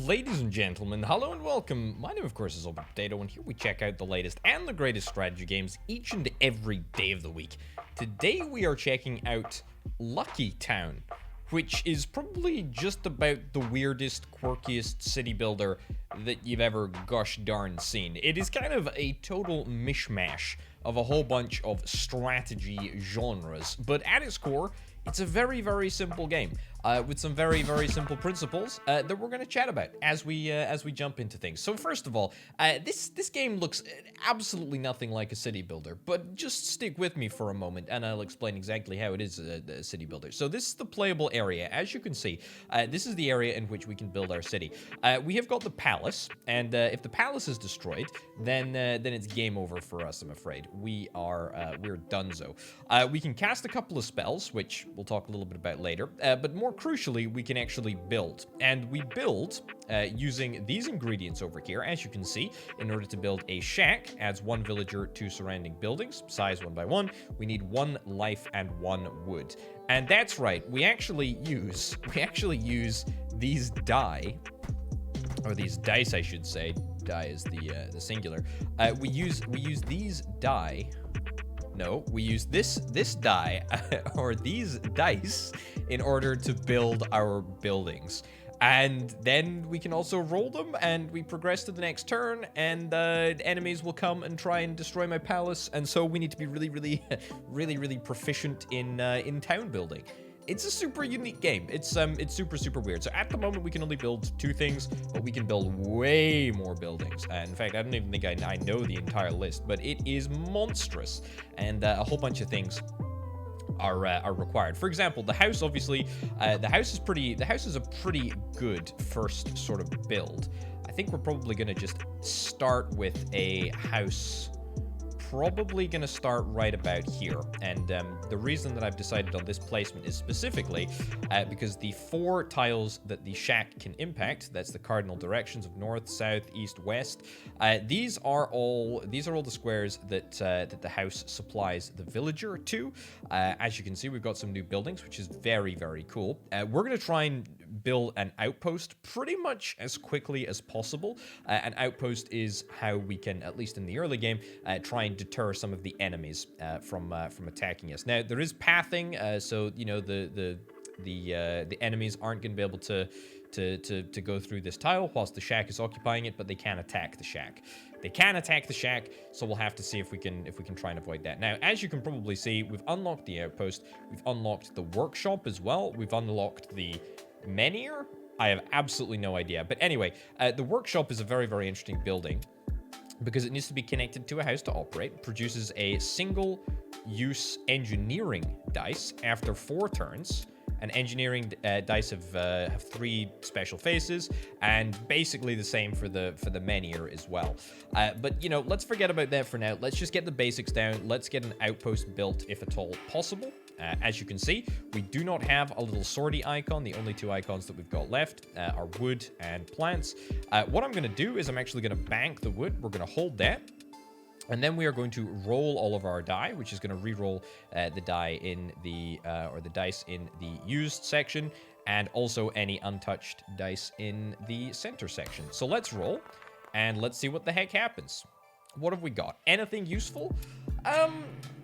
Ladies and gentlemen, hello and welcome. My name, of course, is Potato, and here we check out the latest and the greatest strategy games each and every day of the week. Today we are checking out Luckitown, which is probably just about the weirdest, quirkiest city builder that you've ever gosh darn seen. It is kind of a total mishmash of a whole bunch of strategy genres, but at its core, it's a very, very simple game with some very, very simple principles that we're going to chat about as we jump into things. So first of all, this game looks absolutely nothing like a city builder, but just stick with me for a moment and I'll explain exactly how it is a city builder. So this is the playable area. As you can see, this is the area in which we can build our city. We have got the palace, and if the palace is destroyed, then it's game over for us, I'm afraid. We're donezo. We can cast a couple of spells, which we'll talk a little bit about later, but more crucially, we can actually build. And we build using these ingredients over here, as you can see. In order to build a shack, adds 1 villager to surrounding buildings, size 1 by 1. We need 1 life and 1 wood. And that's right, we actually use these die, or these dice, I should say. Die is the singular. We use these die. No, we use this die, or these dice, in order to build our buildings. And then we can also roll them, and we progress to the next turn, and enemies will come and try and destroy my palace, and so we need to be really proficient in town building. It's a super unique game. It's super weird. So at the moment we can only build 2 things, but we can build way more buildings. In fact, I don't even think I know the entire list, but it is monstrous, and a whole bunch of things are required. For example, the house. Obviously, the house is a pretty good first sort of build. I think we're probably gonna just start with a house. Probably going to start right about here, and the reason that I've decided on this placement is specifically because the 4 tiles that the shack can impact, that's the cardinal directions of north, south, east, west, these are all the squares that the house supplies the villager to. As you can see, we've got some new buildings, which is very cool. We're going to try and build an outpost pretty much as quickly as possible. An outpost is how we can, at least in the early game, try and deter some of the enemies from attacking us. Now there is pathing, so you know the enemies aren't going to be able to go through this tile whilst the shack is occupying it, but they can attack the shack. They can attack the shack, so we'll have to see if we can try and avoid that. Now, as you can probably see, we've unlocked the outpost, we've unlocked the workshop as well, we've unlocked the menhir. I have absolutely no idea, but anyway, the workshop is a very interesting building because it needs to be connected to a house to operate. Produces a single use engineering dice after 4 turns. An engineering dice have 3 special faces, and basically the same for the menhir as well. But you know, let's forget about that for now. Let's just get the basics down. Let's get an outpost built if at all possible. As you can see, we do not have a little swordy icon. The only 2 icons that we've got left are wood and plants. What I'm going to do is I'm actually going to bank the wood. We're going to hold that. And then we are going to roll all of our die, which is going to re-roll the die in the, or the dice in the used section, and also any untouched dice in the center section. So let's roll, and let's see what the heck happens. What have we got? Anything useful?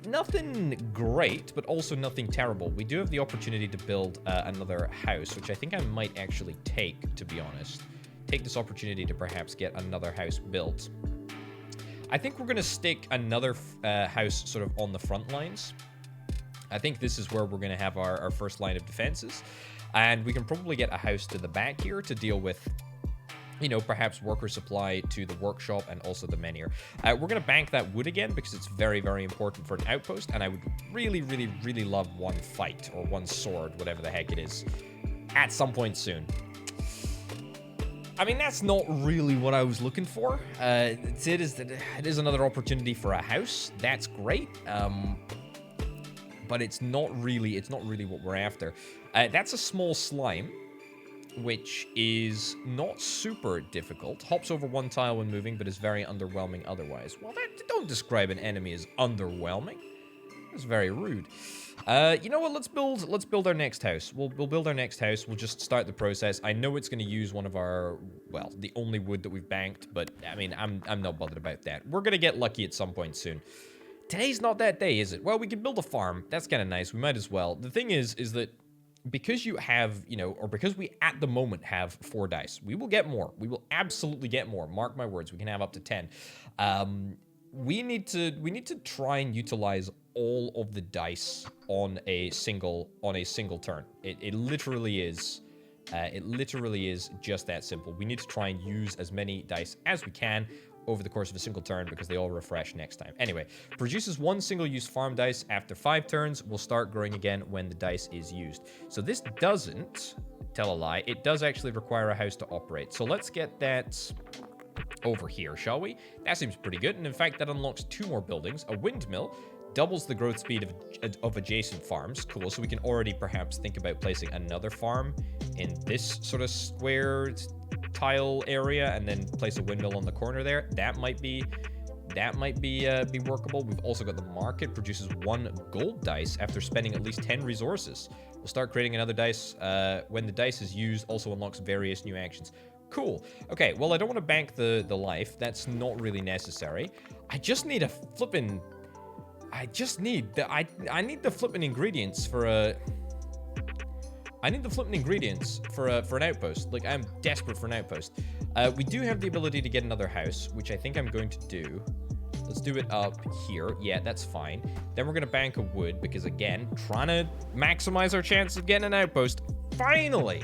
Nothing great, but also nothing terrible. We do have the opportunity to build another house, which I think I might actually take, to be honest. Take this opportunity to perhaps get another house built. I think we're going to stick another house sort of on the front lines. I think this is where we're going to have our first line of defenses. And we can probably get a house to the back here to deal with, you know, perhaps worker supply to the workshop and also the menhir. We're going to bank that wood again because it's very important for an outpost. And I would really love 1 fight or 1 sword, whatever the heck it is, at some point soon. I mean, that's not really what I was looking for. It is another opportunity for a house. That's great. But it's not really what we're after. That's a small slime, which is not super difficult. Hops over 1 tile when moving, but is very underwhelming otherwise. Well, don't describe an enemy as underwhelming. That's very rude. You know what? Let's build our next house. We'll build our next house. We'll just start the process. I know it's going to use one of our, well, the only wood that we've banked, but I mean, I'm not bothered about that. We're going to get lucky at some point soon. Today's not that day, is it? Well, we can build a farm. That's kind of nice. We might as well. The thing is that because you have, you know, or because we at the moment have 4 dice, we will get more. We will absolutely get more. Mark my words. We can have up to 10. We need to try and utilize all of the dice on a single turn. It literally is. It literally is just that simple. We need to try and use as many dice as we can over the course of a single turn because they all refresh next time. Anyway, produces 1 single-use farm dice after 5 turns. Will start growing again when the dice is used. So this doesn't tell a lie. It does actually require a house to operate. So let's get that over here, shall we? That seems pretty good. And in fact, that unlocks 2 more buildings. A windmill doubles the growth speed of adjacent farms. Cool. So we can already perhaps think about placing another farm in this sort of square tile area and then place a windmill on the corner there. That might be workable. We've also got the market, produces 1 gold dice after spending at least 10 resources. We'll start creating another dice. When the dice is used, also unlocks various new actions. Cool. Okay, well, I don't want to bank the life. That's not really necessary. I just need a flippin'... I need the flippin' ingredients for a... I need the flippin' ingredients for an outpost. Like, I'm desperate for an outpost. We do have the ability to get another house, which I think I'm going to do. Let's do it up here. Yeah, that's fine. Then we're going to bank a wood because, again, trying to maximize our chance of getting an outpost. Finally.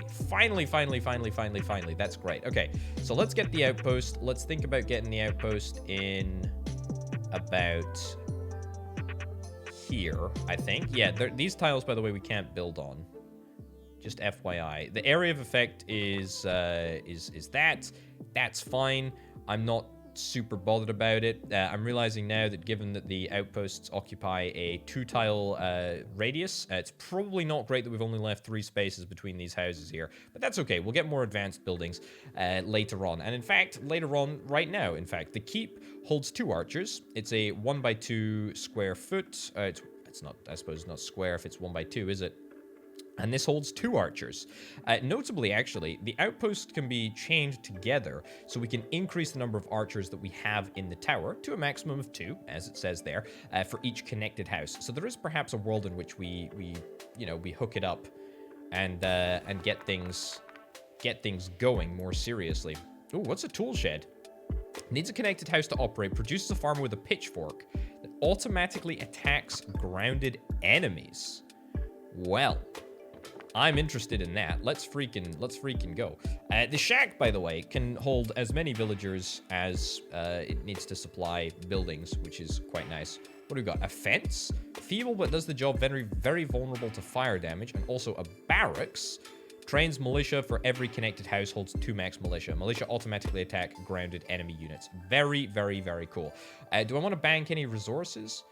That's great. Okay, so let's get the outpost. Let's think about getting the outpost in about here, I think. Yeah, these tiles, by the way, we can't build on. Just FYI. The area of effect is that. That's fine. I'm not super bothered about it. I'm realizing now that given that the outposts occupy a 2-tile radius, it's probably not great that we've only left 3 spaces between these houses here. But that's okay. We'll get more advanced buildings later on. And in fact, later on, right now, in fact, the keep holds 2 archers. It's a 1x2 square foot. It's not, I suppose it's not square if it's 1x2, is it? And this holds 2 archers. Notably, actually, the outposts can be chained together, so we can increase the number of archers that we have in the tower to a maximum of 2, as it says there, for each connected house. So there is perhaps a world in which we hook it up and get things going more seriously. Ooh, what's a tool shed? Needs a connected house to operate. Produces a farmer with a pitchfork that automatically attacks grounded enemies. Well, I'm interested in that. Let's freaking go. The shack, by the way, can hold as many villagers as it needs to supply buildings, which is quite nice. What do we got? A fence? Feeble, but does the job very, very vulnerable to fire damage. And also a barracks. Trains militia for every connected house, holds 2 max militia. Militia automatically attack grounded enemy units. Very, very, very cool. Do I want to bank any resources?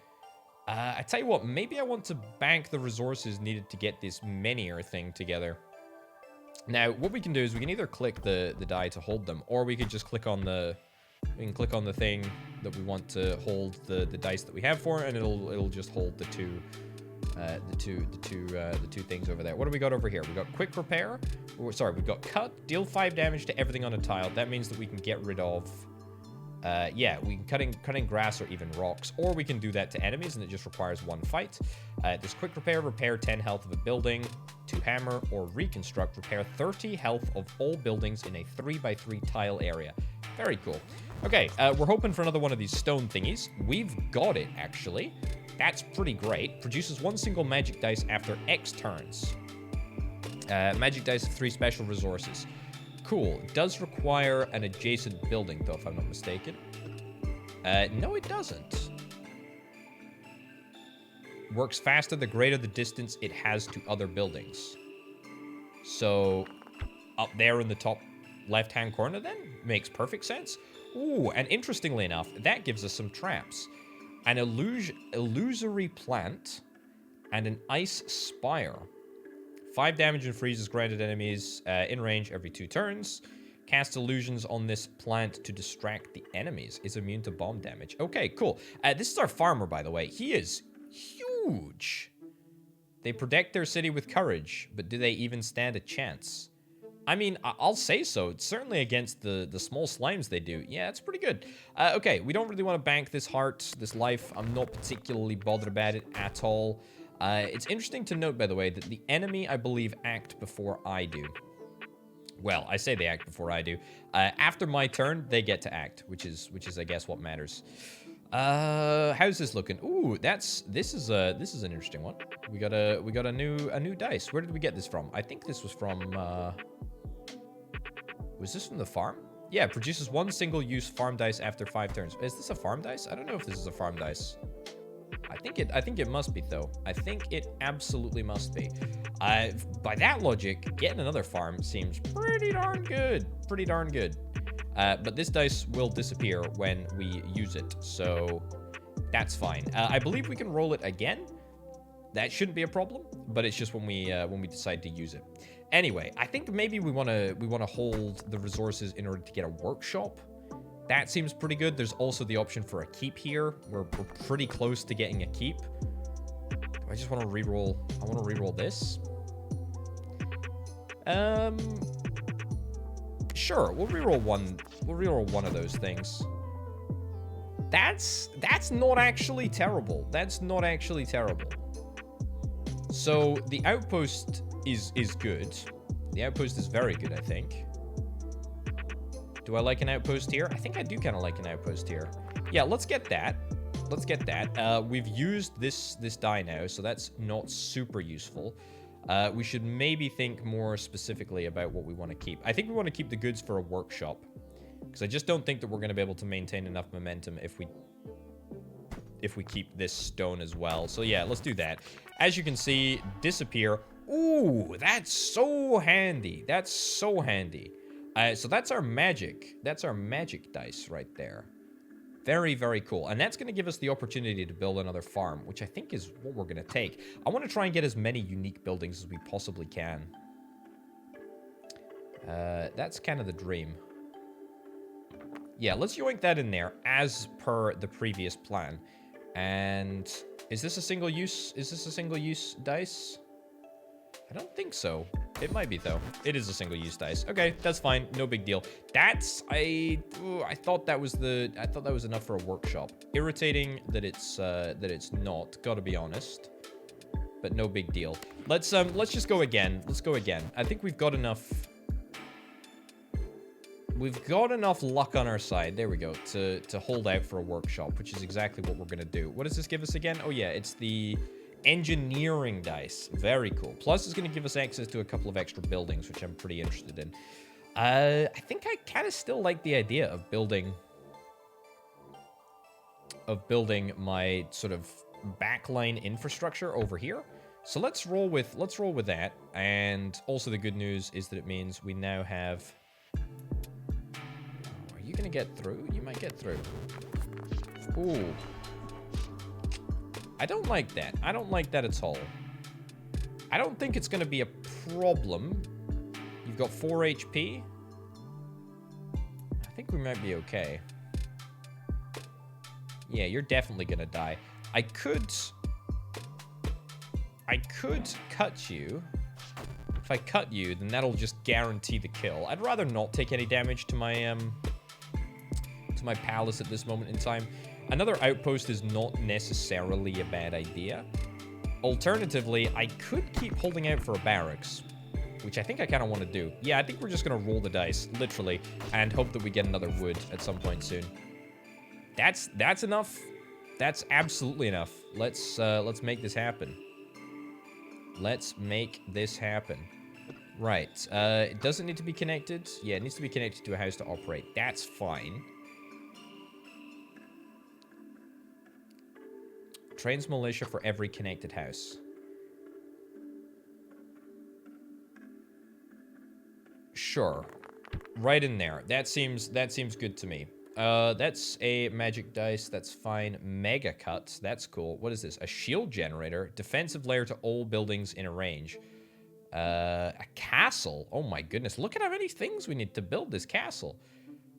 I tell you what, maybe I want to bank the resources needed to get this minier thing together. Now, what we can do is we can either click the die to hold them, or we could just click on the thing that we want to hold the dice that we have for, and it'll just hold the two things over there. What do we got over here? We got quick repair. Sorry, we've got cut, deal 5 damage to everything on a tile. That means that we can get rid of. Yeah, we can cutting grass or even rocks, or we can do that to enemies, and it just requires 1 fight. There's quick repair, repair 10 health of a building, 2 hammer, or reconstruct, repair 30 health of all buildings in a 3x3 tile area. Very cool. Okay, we're hoping for another one of these stone thingies. We've got it, actually. That's pretty great. Produces 1 single magic dice after X turns. Magic dice of 3 special resources. Cool. It does require an adjacent building, though, if I'm not mistaken. No, it doesn't. Works faster the greater the distance it has to other buildings. So, up there in the top left-hand corner, then? Makes perfect sense. Ooh, and interestingly enough, that gives us some traps. An illusory plant and an ice spire. 5 damage and freezes grounded enemies in range every 2 turns. Cast illusions on this plant to distract the enemies. Is immune to bomb damage. Okay, cool. This is our farmer, by the way. He is huge. They protect their city with courage, but do they even stand a chance? I mean, I'll say so. It's certainly against the small slimes they do. Yeah, it's pretty good. Okay, we don't really want to bank this heart, this life. I'm not particularly bothered about it at all. It's interesting to note, by the way, that the enemy, I believe, act before I do. Well, I say they act before I do. After my turn, they get to act, which is I guess what matters. How's this looking? Ooh, this is an interesting one. We got a new dice. Where did we get this from? I think this was from was this from the farm? Yeah, produces one single-use farm dice after 5 turns. Is this a farm dice? I don't know if this is a farm dice. I think it must be, though. I think it absolutely must be. By that logic, getting another farm seems pretty darn good. Pretty darn good. But this dice will disappear when we use it, so that's fine. I believe we can roll it again. That shouldn't be a problem, but it's just when we decide to use it. Anyway, I think maybe we want to hold the resources in order to get a workshop. That seems pretty good. There's also the option for a keep here. We're pretty close to getting a keep. I just want to reroll. I want to reroll this. Sure, we'll reroll one. We'll reroll one of those things. That's not actually terrible. That's not actually terrible. So the outpost is good. The outpost is very good, I think. Do I like an outpost here? I think I do kind of like an outpost here. Yeah, let's get that. Let's get that. We've used this die now, so that's not super useful. We should maybe think more specifically about what we want to keep. I think we want to keep the goods for a workshop, because I just don't think that we're going to be able to maintain enough momentum if we keep this stone as well. So yeah, let's do that. As you can see, disappear. Ooh, that's so handy. That's so handy. So that's our magic. That's our magic dice right there. Very, very cool. And that's going to give us the opportunity to build another farm, which I think is what we're going to take. I want to try and get as many unique buildings as we possibly can. That's kind of the dream. Yeah, let's yoink that in there as per the previous plan. And is this a single use? Is this a single use dice? I don't think so. It might be though. It is a single use dice. Okay, that's fine. No big deal. That's I thought that was enough for a workshop. Irritating that it's not. Gotta be honest. But no big deal. Let's just go again. Let's go again. I think we've got enough. We've got enough luck on our side. There we go. To hold out for a workshop, which is exactly what we're gonna do. What does this give us again? Oh yeah, it's the engineering dice. Very cool. Plus, it's going to give us access to a couple of extra buildings, which I'm pretty interested in. I think I kind of still like the idea of building my sort of backline infrastructure over here. So let's roll with that. And also the good news is that it means we now have. Are you going to get through? You might get through. Ooh. I don't like that. I don't like that at all. I don't think it's going to be a problem. You've got 4 HP. I think we might be okay. Yeah, you're definitely going to die. I could cut you. If I cut you, then that'll just guarantee the kill. I'd rather not take any damage to my palace at this moment in time. Another outpost is not necessarily a bad idea. Alternatively, I could keep holding out for a barracks, which I think I kind of want to do. Yeah, I think we're just going to roll the dice, literally, and hope that we get another wood at some point soon. That's enough. That's absolutely enough. Let's make this happen. Let's make this happen. Right. It doesn't need to be connected. Yeah, it needs to be connected to a house to operate. That's fine. Trains militia for every connected house. Sure. Right in there. That seems good to me. That's a magic dice. That's fine. Mega cut. That's cool. What is this? A shield generator. Defensive layer to all buildings in a range. A castle. Oh my goodness. Look at how many things we need to build this castle.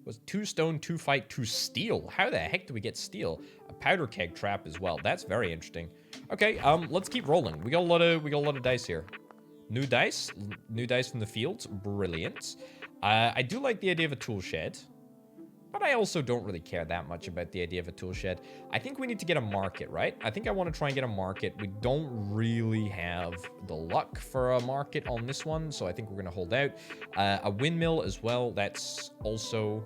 Was 2 stone, 2 fight, 2 steel. How the heck do we get steel? A powder keg trap as well. That's very interesting. Okay, let's keep rolling. We got a lot of dice here. New dice from the fields. Brilliant. I do like the idea of a tool shed, but I also don't really care that much about the idea of a tool shed. I think we need to get a market, right? I think I want to try and get a market. We don't really have the luck for a market on this one, so I think we're going to hold out. A windmill as well. That's also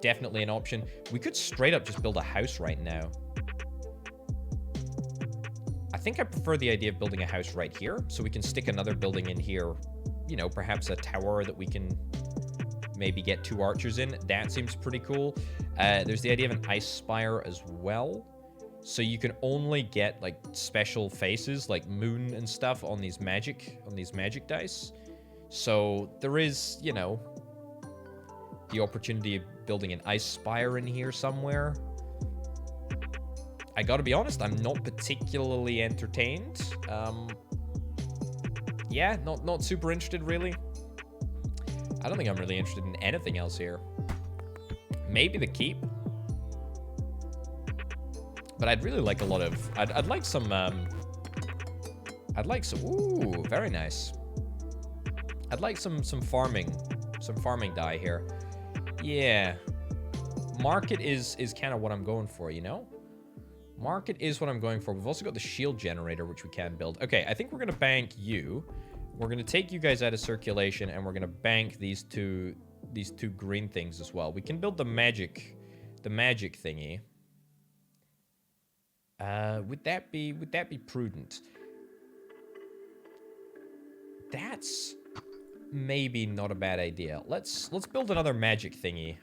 definitely an option. We could straight up just build a house right now. I think I prefer the idea of building a house right here, so we can stick another building in here. You know, perhaps a tower that we can maybe get 2 archers in. That seems pretty cool. There's the idea of an ice spire as well. So you can only get like special faces like moon and stuff on these magic dice. So there is, you know, the opportunity of building an ice spire in here somewhere. I gotta be honest, I'm not particularly entertained. Yeah, not super interested really. I don't think I'm really interested in anything else here. Maybe the keep. But I'd really like a lot of... I'd like some... Ooh, very nice. I'd like some farming die here. Yeah. Market is kind of what I'm going for, you know? Market is what I'm going for. We've also got the shield generator, which we can build. Okay, I think we're going to bank you. We're going to take you guys out of circulation, and we're going to bank these two green things as well. We can build the magic thingy. Would that be prudent? That's maybe not a bad idea. Let's build another magic thingy.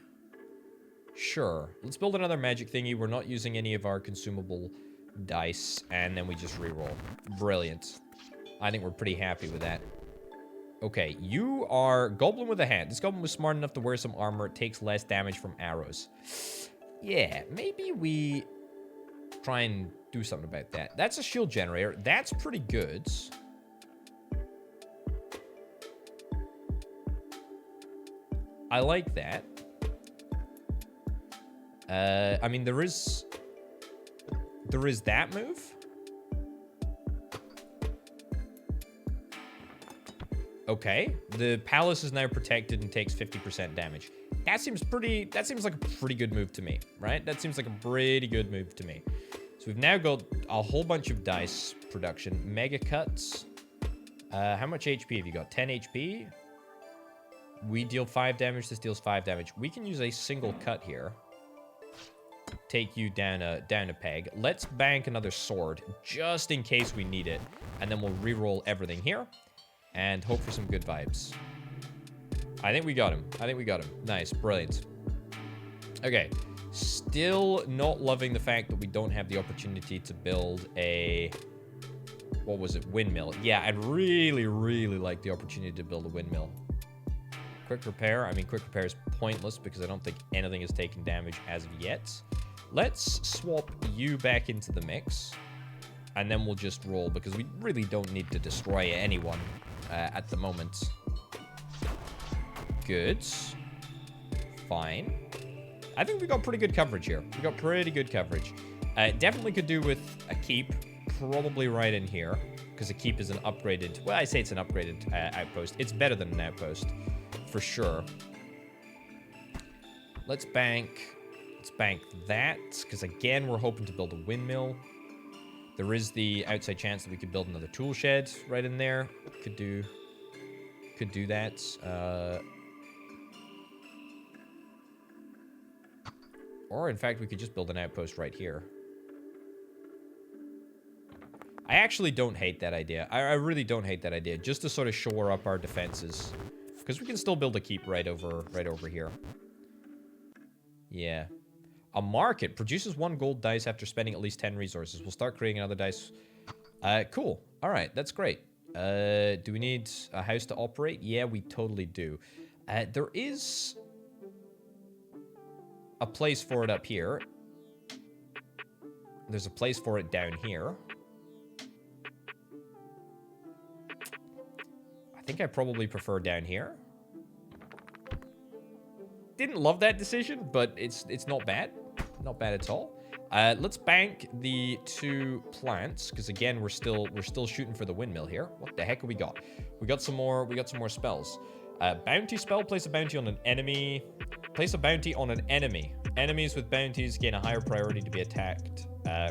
Sure, let's build another magic thingy. We're not using any of our consumable dice, and then we just reroll. Brilliant. I think we're pretty happy with that. Okay, you are Goblin with a Hat. This Goblin was smart enough to wear some armor. It takes less damage from arrows. Yeah, maybe we try and do something about that. That's a shield generator. That's pretty good. I like that. I mean, there is that move. Okay, the palace is now protected and takes 50% damage. That seems like a pretty good move to me, right? That seems like a pretty good move to me. So we've now got a whole bunch of dice production. Mega cuts. How much HP have you got? 10 HP? We deal 5 damage, this deals 5 damage. We can use a single cut here. Take you down a peg. Let's bank another sword, just in case we need it. And then we'll re-roll everything here. And hope for some good vibes. I think we got him. Nice, brilliant. Okay, still not loving the fact that we don't have the opportunity to build a... What was it? Windmill. Yeah, I'd really, really like the opportunity to build a windmill. Quick repair. I mean, quick repair is pointless because I don't think anything has taken damage as of yet. Let's swap you back into the mix. And then we'll just roll because we really don't need to destroy anyone at the moment. Good. Fine. I think we got pretty good coverage here. We got pretty good coverage. Definitely could do with a keep. Probably right in here. Because a keep is an upgraded... Well, I say it's an upgraded outpost. It's better than an outpost. For sure. Let's bank that. Because again, we're hoping to build a windmill. There is the outside chance that we could build another tool shed right in there. Could do that. Or in fact, we could just build an outpost right here. I actually don't hate that idea. I really don't hate that idea. Just to sort of shore up our defenses. Because we can still build a keep right over here. Yeah. A market produces 1 gold dice after spending at least 10 resources. We'll start creating another dice. Cool. All right, that's great. Do we need a house to operate? Yeah, we totally do. There is a place for it up here. There's a place for it down here. I think I probably prefer down here. didn't love that decision, but it's not bad. Not bad at all. Let's bank the 2 plants, because again, we're still shooting for the windmill here. What the heck have we got? We got some more spells. Bounty spell, place a bounty on an enemy. Place a bounty on an enemy. Enemies with bounties gain a higher priority to be attacked.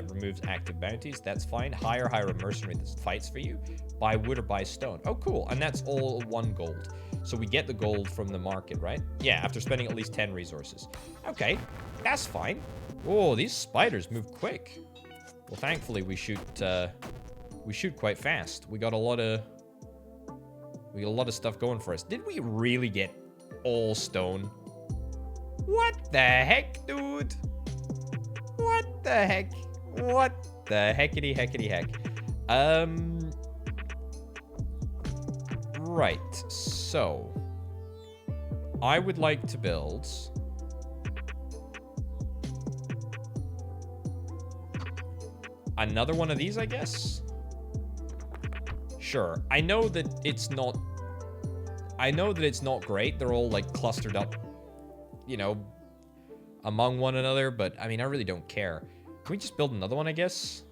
Removes active bounties. That's fine. Hire a mercenary that fights for you. Buy wood or buy stone. Oh, cool. And that's all 1 gold. So we get the gold from the market, right? Yeah, after spending at least 10 resources. Okay, that's fine. Oh, these spiders move quick. Well, thankfully we shoot quite fast. We got a lot of stuff going for us. Did we really get all stone? What the heck, dude? What the heck? What the heckity heck? Right, so I would like to build another one of these, I guess. Sure. I know that it's not great. They're all like clustered up, you know, among one another, but I mean, I really don't care. Can we just build another one, I guess?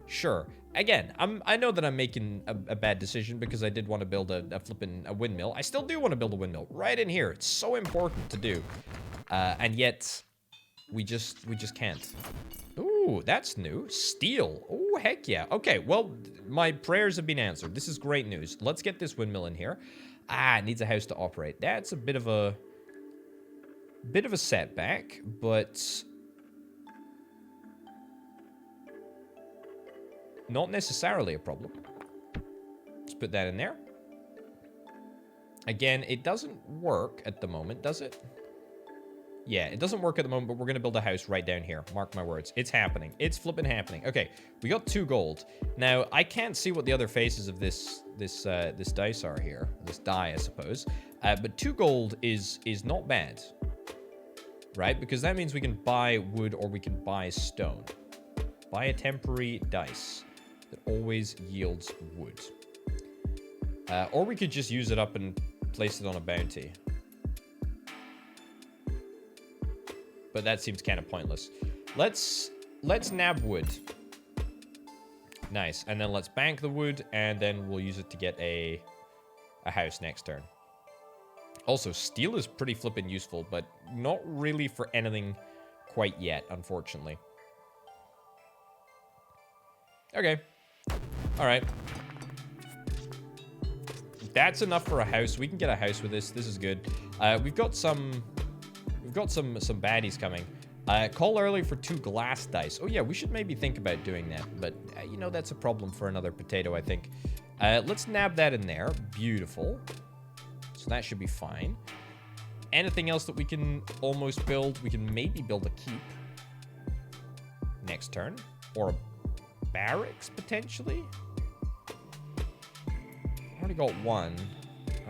Sure. Again, I know that I'm making a bad decision because I did want to build a flippin' windmill. I still do want to build a windmill right in here. It's so important to do. And yet we just can't. Ooh, that's new. Steel. Oh, heck yeah. Okay, well, my prayers have been answered. This is great news. Let's get this windmill in here. Ah, it needs a house to operate. That's a bit of a setback, but not necessarily a problem. Let's put that in there. Again, it doesn't work at the moment, does it? Yeah, it doesn't work at the moment, but we're going to build a house right down here. Mark my words. It's happening. It's flipping happening. Okay, we got 2 gold. Now, I can't see what the other faces of this dice are here. This die, I suppose. But 2 gold is not bad. Right? Because that means we can buy wood or we can buy stone. Buy a temporary dice that always yields wood. Or we could just use it up and place it on a bounty. But that seems kind of pointless. Let's nab wood. Nice. And then let's bank the wood, and then we'll use it to get a house next turn. Also, steel is pretty flippin' useful, but not really for anything quite yet, unfortunately. Okay. Alright. That's enough for a house. We can get a house with this. This is good. We've got some baddies coming. Call early for 2 glass dice. Oh yeah, we should maybe think about doing that. But, you know, that's a problem for another potato, I think. Let's nab that in there. Beautiful. So that should be fine. Anything else that we can almost build? We can maybe build a keep. Next turn. Or a barracks, potentially? I already got 1.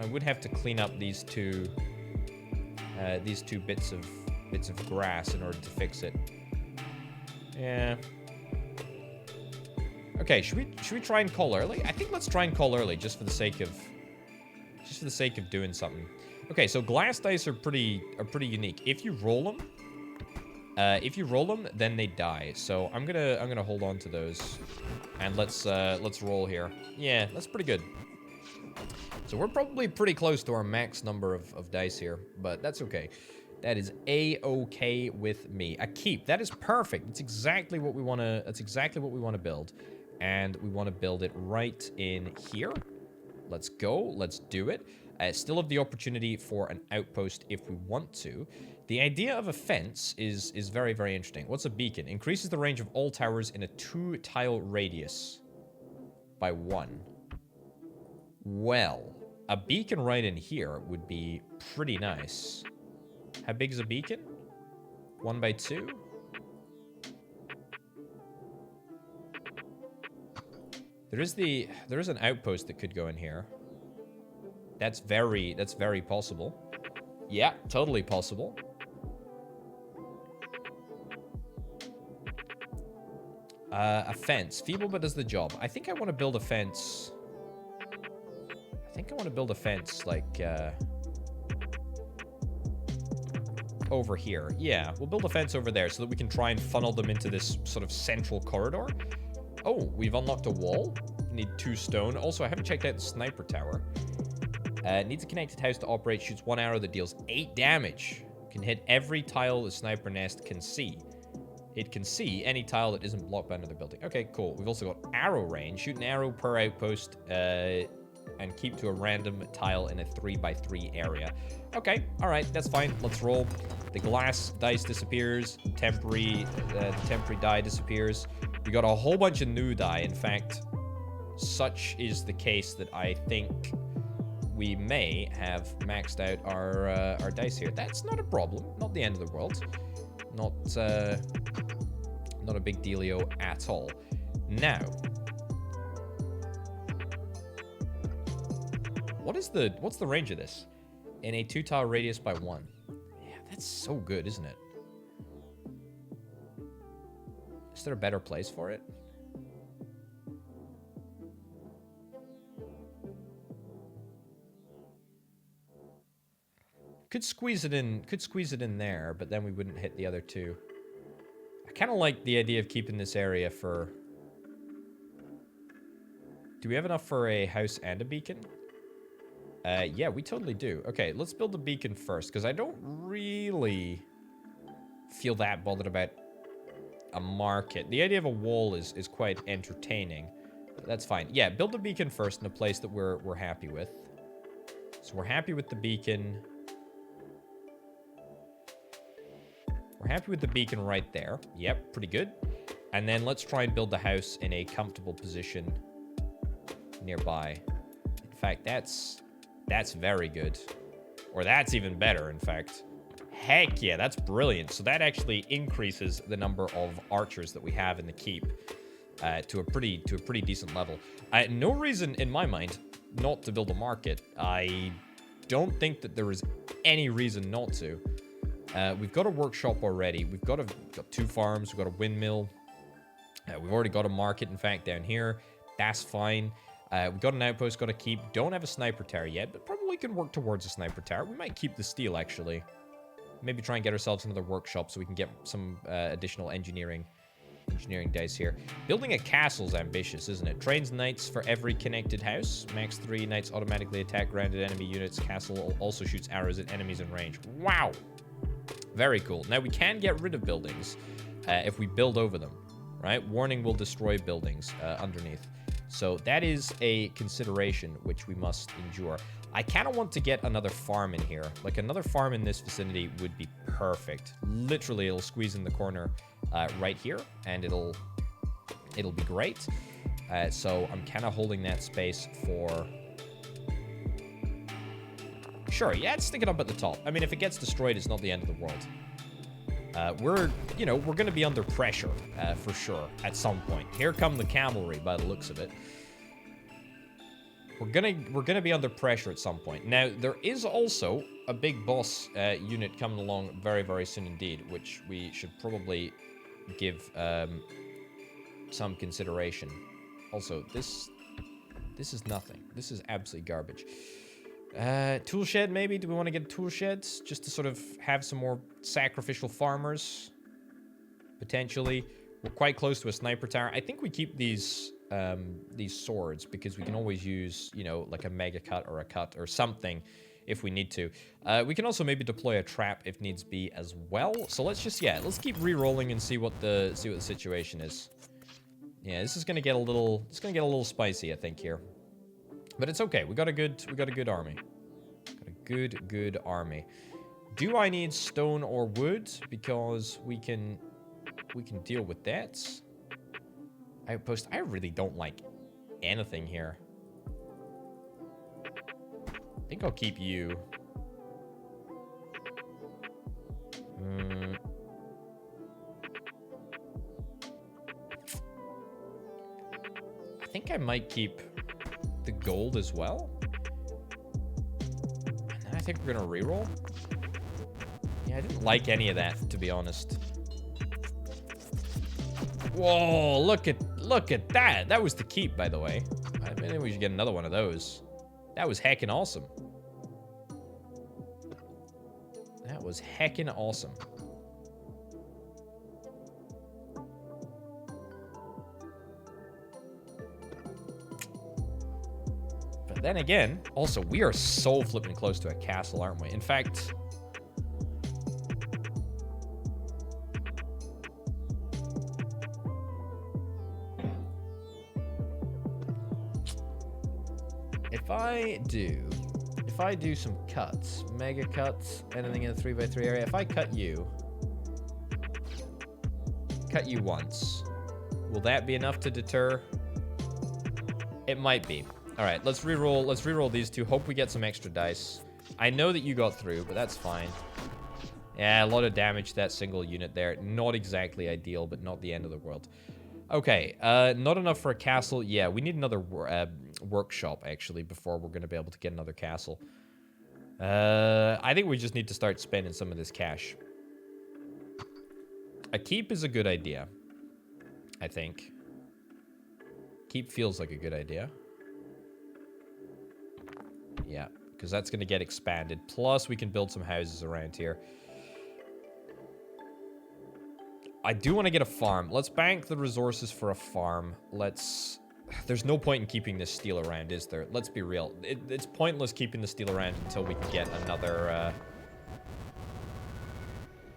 I would have to clean up these two bits of grass in order to fix it. Yeah. Okay, should we try and call early? I think let's try and call early just for the sake of doing something. Okay, so glass dice are pretty unique. If you roll them, then they die. So I'm gonna hold on to those, and let's roll here. Yeah, that's pretty good. So we're probably pretty close to our max number of dice here, but that's okay. That is a-okay with me. A keep. That is perfect. That's exactly what we want to. That's exactly what we want to build, and we want to build it right in here. Let's go. Let's do it. Still have the opportunity for an outpost if we want to. The idea of a fence is very, very interesting. What's a beacon? Increases the range of all towers in a 2-tile radius by 1. Well, a beacon right in here would be pretty nice. How big is a beacon? 1 by 2? There is an outpost that could go in here. That's very possible. Yeah, totally possible. A fence. Feeble but does the job. I think I want to build a fence. I think I want to build a fence like over here. Yeah, we'll build a fence over there so that we can try and funnel them into this sort of central corridor. Oh, we've unlocked a wall. Need 2 stone. Also, I haven't checked out the sniper tower. Needs a connected house to operate. Shoots 1 arrow that deals 8 damage. Can hit every tile the sniper nest can see. It can see any tile that isn't blocked by another building. Okay, cool. We've also got arrow range. Shoot an arrow per outpost and keep to a random tile in a 3x3 area. Okay, all right, that's fine. Let's roll. The glass dice disappears. The temporary die disappears. We got a whole bunch of new die. In fact, such is the case that I think we may have maxed out our dice here. That's not a problem. Not the end of the world. Not a big dealio at all. Now, what's the range of this? In a 2-tile radius by 1. Yeah, that's so good, isn't it? Is there a better place for it? Could squeeze it in there, but then we wouldn't hit the other 2. I kind of like the idea of keeping this area for... Do we have enough for a house and a beacon? Yeah, we totally do. Okay, let's build the beacon first, because I don't really feel that bothered about a market. The idea of a wall is quite entertaining. That's fine. Yeah, build the beacon first in a place that we're happy with. So we're happy with the beacon. We're happy with the beacon right there. Yep, pretty good. And then let's try and build the house in a comfortable position nearby. In fact, that's very good. Or that's even better, in fact. Heck yeah, that's brilliant. So that actually increases the number of archers that we have in the keep to a pretty decent level. No reason in my mind not to build a market. I don't think that there is any reason not to. We've got a workshop already. We've got 2 farms. We've got a windmill. We've already got a market, in fact, down here. That's fine. We've got an outpost, got to keep. Don't have a sniper tower yet, but probably can work towards a sniper tower. We might keep the steel, actually. Maybe try and get ourselves another workshop so we can get some additional engineering dice here. Building a castle's ambitious, isn't it? Trains knights for every connected house. Max 3 knights automatically attack grounded enemy units. Castle also shoots arrows at enemies in range. Wow! Very cool. Now, we can get rid of buildings if we build over them, right? Warning will destroy buildings underneath. So that is a consideration which we must endure. I kind of want to get another farm in here. Like, another farm in this vicinity would be perfect. Literally, it'll squeeze in the corner right here, and it'll be great. So I'm kind of holding that space for... Sure, yeah, let's stick it up at the top. I mean, if it gets destroyed, it's not the end of the world. We're going to be under pressure, for sure, at some point. Here come the cavalry, by the looks of it. We're gonna be under pressure at some point. Now, there is also a big boss unit coming along very, very soon indeed, which we should probably give some consideration. Also, this is nothing. This is absolute garbage. Tool shed, maybe? Do we want to get tool sheds just to sort of have some more sacrificial farmers? Potentially. We're quite close to a sniper tower. I think we keep these swords because we can always use, you know, like a mega cut or a cut or something if we need to. We can also maybe deploy a trap if needs be as well. So let's just, let's keep re-rolling and see what the situation is. Yeah, this is gonna get a little spicy, I think, here. But it's okay. We got a good army. Got a good army. Do I need stone or wood? Because we can deal with that. Outpost. I really don't like anything here. I think I'll keep you. I think I might keep the gold as well. And then I think we're gonna reroll. Yeah, I didn't like any of that, to be honest. Whoa, look at that. That was the keep, by the way. I think we should get another one of those. That was heckin' awesome. That was heckin' awesome. But then again, also, we are so flipping close to a castle, aren't we? In fact... If I do some cuts, mega cuts, anything in the 3x3 area, if I cut you once, will that be enough to deter? It might be. All right, let's reroll these two. Hope we get some extra dice. I know that you got through, but that's fine. Yeah, a lot of damage to that single unit there. Not exactly ideal, but not the end of the world. Okay, not enough for a castle. Yeah, we need another workshop, actually, before we're going to be able to get another castle. I think we just need to start spending some of this cash. A keep is a good idea, I think. Keep feels like a good idea. Yeah, because that's going to get expanded. Plus, we can build some houses around here. I do want to get a farm. Let's bank the resources for a farm. There's no point in keeping this steel around, is there? Let's be real. It's pointless keeping the steel around until we can get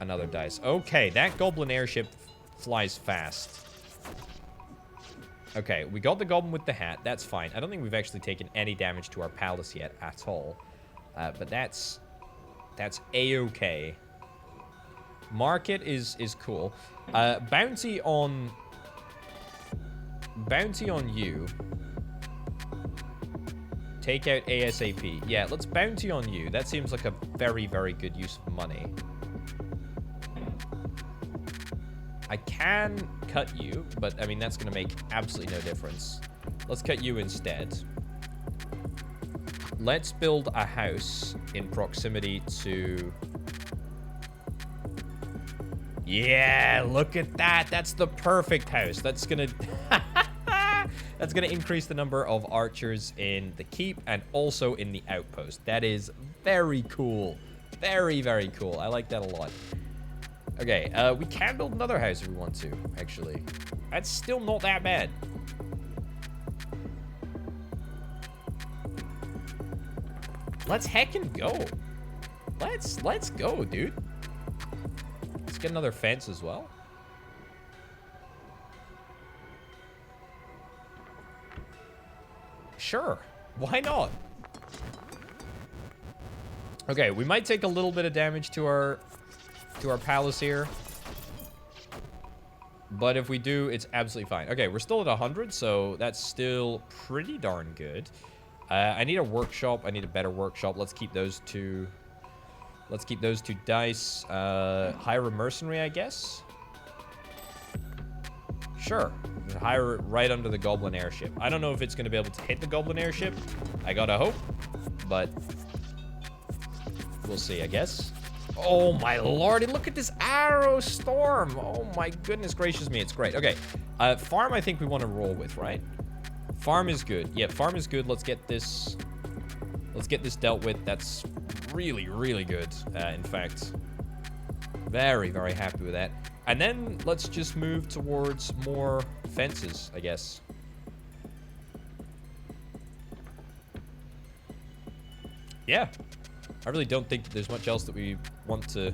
another dice. Okay, that goblin airship flies fast. Okay, we got the goblin with the hat. That's fine. I don't think we've actually taken any damage to our palace yet at all. But that's A-okay. Market is cool. Bounty on you. Take out ASAP. Yeah, let's bounty on you. That seems like a very, very good use of money. I can cut you, but I mean, that's going to make absolutely no difference. Let's cut you instead. Let's build a house in proximity to... Yeah, look at that. That's the perfect house. That's gonna that's gonna increase the number of archers in the keep and also in the outpost. That is very cool. Very, very cool. I like that a lot. Okay, we can build another house if we want to, actually. That's still not that bad. Let's heckin' go. Let's go, dude. Let's get another fence as well. Sure. Why not? Okay, we might take a little bit of damage to our palace here. But if we do, it's absolutely fine. Okay, we're still at 100, so that's still pretty darn good. I need a workshop. I need a better workshop. Let's keep those two. Let's keep those two dice. Hire a mercenary, I guess. Sure. Hire it right under the goblin airship. I don't know if it's going to be able to hit the goblin airship. I gotta hope. But we'll see, I guess. Oh, my lordy. Look at this arrow storm. Oh, my goodness gracious me. It's great. Okay. Farm, I think we want to roll with, right? Farm is good. Yeah, farm is good. Let's get this... Let's get this dealt with. That's really, really good. In fact, very, very happy with that. And then let's just move towards more fences, I guess. Yeah. I really don't think that there's much else that we want to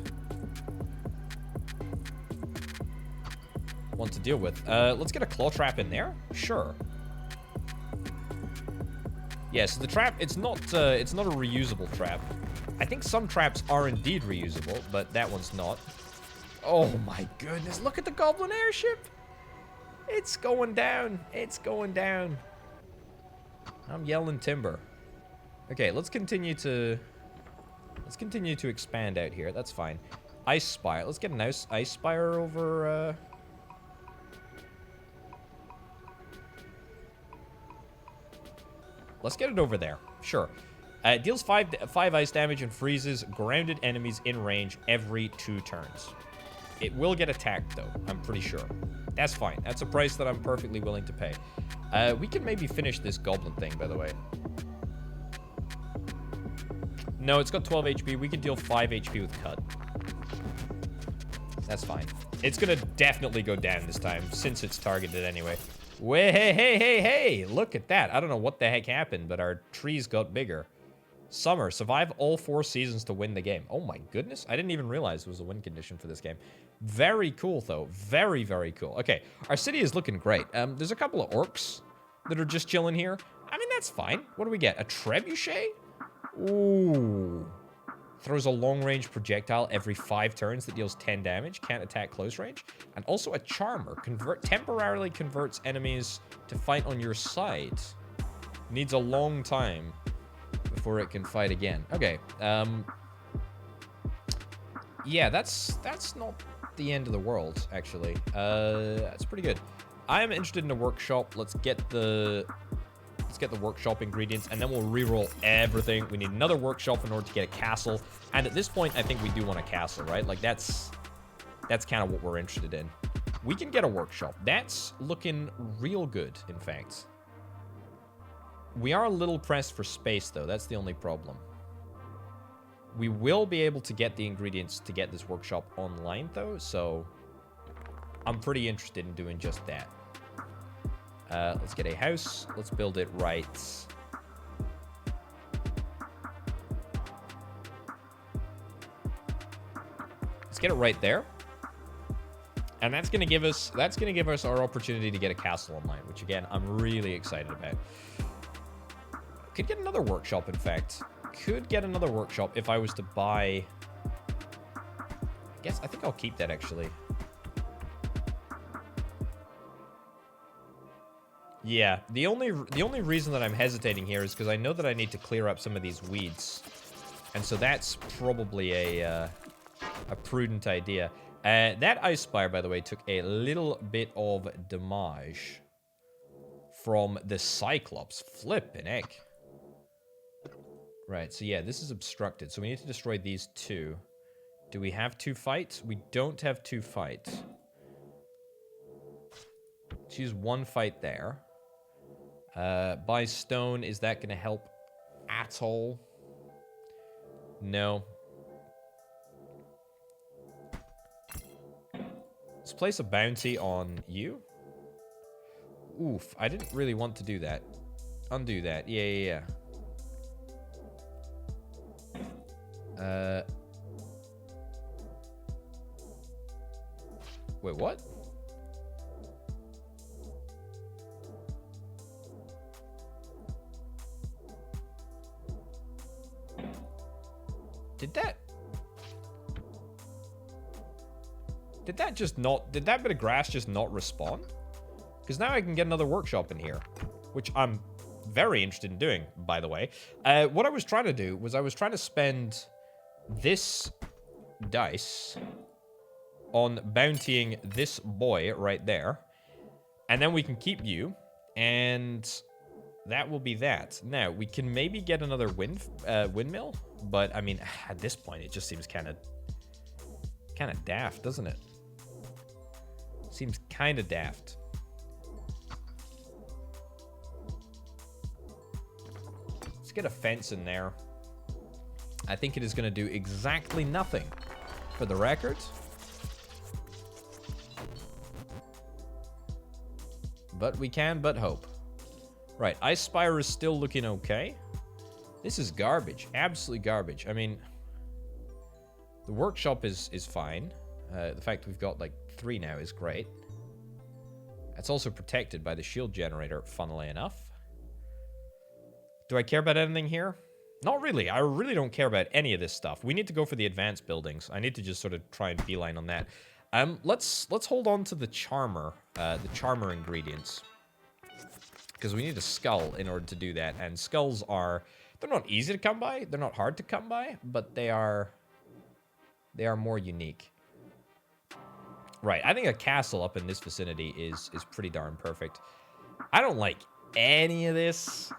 deal with. Let's get a claw trap in there. Sure. Yeah, so the trap, it's not a reusable trap. I think some traps are indeed reusable, but that one's not. Oh my goodness, look at the goblin airship. It's going down. It's going down. I'm yelling timber. Okay, let's continue to expand out here. That's fine. Ice Spire. Let's get a nice Ice Spire over Let's get it over there. Sure. It deals 5 ice damage and freezes grounded enemies in range every 2 turns. It will get attacked, though. I'm pretty sure. That's fine. That's a price that I'm perfectly willing to pay. We can maybe finish this goblin thing, by the way. No, it's got 12 HP. We can deal 5 HP with cut. That's fine. It's gonna definitely go down this time, since it's targeted anyway. Hey, hey, hey, hey, hey! Look at that. I don't know what the heck happened, but our trees got bigger. Summer. Survive all 4 seasons to win the game. Oh my goodness. I didn't even realize it was a win condition for this game. Very cool, though. Very, very cool. Okay, our city is looking great. There's a couple of orcs that are just chilling here. I mean, that's fine. What do we get? A trebuchet? Ooh. Throws a long-range projectile every 5 turns that deals 10 damage. Can't attack close range. And also a charmer. Temporarily converts enemies to fight on your side. Needs a long time before it can fight again. Okay. Yeah, that's not the end of the world, actually. That's pretty good. I'm interested in a workshop. Let's get the workshop ingredients, and then we'll reroll everything. We need another workshop in order to get a castle. And at this point, I think we do want a castle, right? Like, that's kind of what we're interested in. We can get a workshop. That's looking real good, in fact. We are a little pressed for space, though. That's the only problem. We will be able to get the ingredients to get this workshop online, though, so I'm pretty interested in doing just that. Let's get a house. Let's build it right. Let's get it right there. And that's gonna give us our opportunity to get a castle online, which again, I'm really excited about. Could get another workshop, in fact. Could get another workshop if I was to buy. I think I'll keep that, actually. Yeah, the only reason that I'm hespitating here is because I know that I need to clear up some of these weeds. And so that's probably a prudent idea. That ice spire, by the way, took a little bit of damage from the Cyclops. Flippin' heck. Right, so yeah, this is obstructed. So we need to destroy these 2. Do we have 2 fights? We don't have 2 fights. Let's use 1 fight there. Buy stone, is that going to help at all? No. Let's place a bounty on you. Oof, I didn't really want to do that. Undo that. Yeah. Wait, what? Did that bit of grass just not respawn? Because now I can get another workshop in here, which I'm very interested in doing, by the way. What I was trying to do was I was trying to spend this dice on bountying this boy right there, and then we can keep you, and that will be that. Now, we can maybe get another windmill, but, I mean, at this point, it just seems kind of daft, doesn't it? Seems kind of daft. Let's get a fence in there. I think it is going to do exactly nothing, for the record. But we can but hope. Right, Ice Spire is still looking okay. This is garbage. Absolutely garbage. I mean, the workshop is fine. The fact we've got, like, 3 now is great. It's also protected by the shield generator, funnily enough. Do I care about anything here? Not really. I really don't care about any of this stuff. We need to go for the advanced buildings. I need to just sort of try and beeline on that. Let's hold on to the charmer ingredients. Because we need a skull in order to do that. And skulls they're not easy to come by. They're not hard to come by, but they are more unique. Right, I think a castle up in this vicinity is pretty darn perfect. I don't like any of this.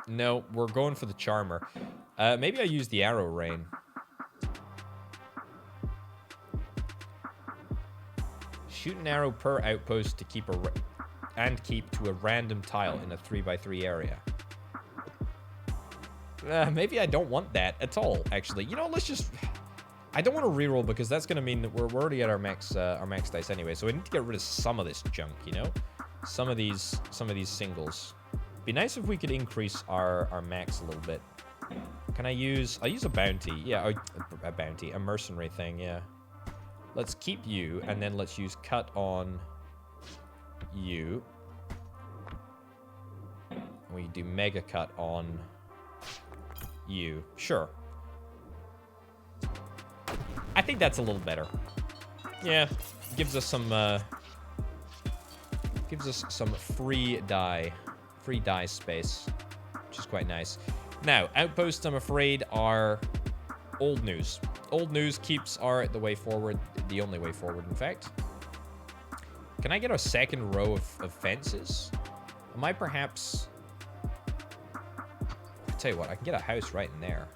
No, we're going for the charmer. Maybe I use the arrow rain. Shoot an arrow per outpost to keep to a random tile in a 3x3 area. maybe I don't want that at all, actually. You know, let's just... I don't want to reroll because that's going to mean that we're already at our max dice anyway. So we need to get rid of some of this junk, you know? Some of these singles. Be nice if we could increase our max a little bit. Can I use... I'll use a bounty. Yeah, a bounty. A mercenary thing, yeah. Let's keep you, and then let's use cut on you. We do mega cut on you. Sure. I think that's a little better. Yeah, gives us some free die space, which is quite nice. Now, outposts, I'm afraid, are old news. Old news keeps are the way forward, the only way forward, in fact. Can I get a second row of fences? Am I perhaps... I'll tell you what, I can get a house right in there.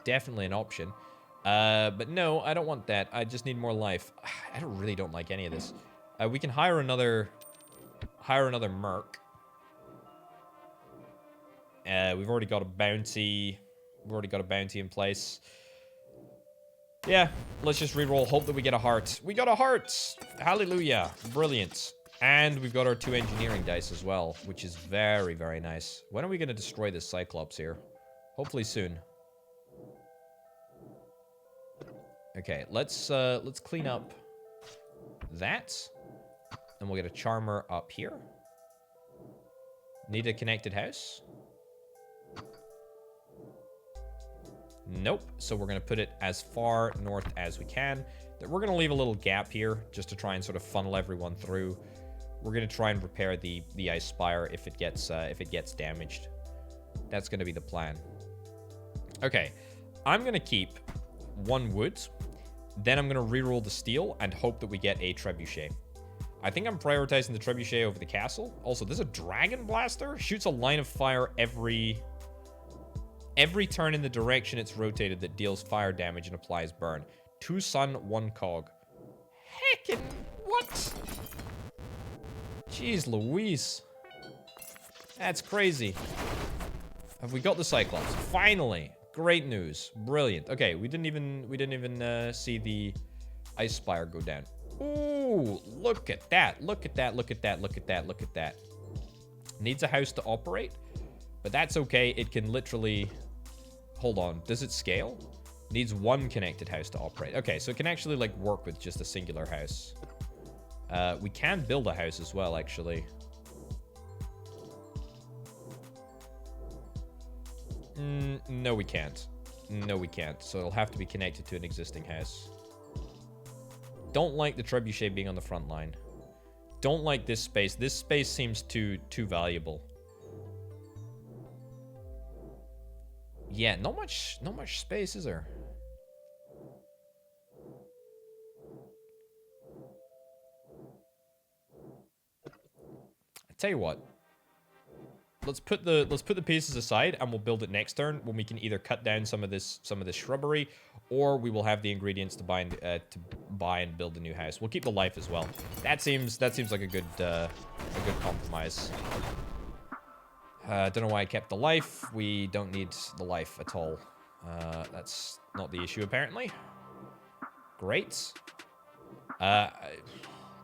Definitely an option. But no, I don't want that. I just need more life. I really don't like any of this. We can hire another merc. We've already got a bounty. We've already got a bounty in place. Yeah, let's just reroll. Hope that we get a heart. We got a heart! Hallelujah. Brilliant. And we've got our 2 engineering dice as well, which is very, very nice. When are we going to destroy this Cyclops here? Hopefully soon. Okay, let's clean up that. And we'll get a charmer up here. Need a connected house? Nope. So we're going to put it as far north as we can. We're going to leave a little gap here just to try and sort of funnel everyone through. We're going to try and repair the ice spire if it gets damaged. That's going to be the plan. Okay, I'm going to keep 1 wood. Then I'm going to reroll the steel and hope that we get a trebuchet. I think I'm prioritizing the trebuchet over the castle. Also, there's a dragon blaster. Shoots a line of fire every turn in the direction it's rotated that deals fire damage and applies burn. 2 sun, 1 cog. Heckin' what? Jeez Louise. That's crazy. Have we got the Cyclops? Finally. Great news. Brilliant. Okay, we didn't even see the ice spire go down. Ooh, look at that. Look at that. Look at that. Look at that. Look at that. Needs a house to operate, but that's okay. It can literally... Hold on. Does it scale? Needs 1 connected house to operate. Okay, so it can actually, like, work with just a singular house. We can build a house as well, actually. No, we can't. No, we can't. So it'll have to be connected to an existing house. Don't like the trebuchet being on the front line. Don't like this space. This space seems too valuable. Yeah, not much space, is there? I tell you what. Let's put the pieces aside and we'll build it next turn when we can either cut down some of this shrubbery, or we will have the ingredients to buy and build a new house. We'll keep the life as well. That seems like a good compromise. Don't know why I kept the life. We don't need the life at all. That's not the issue apparently. Great.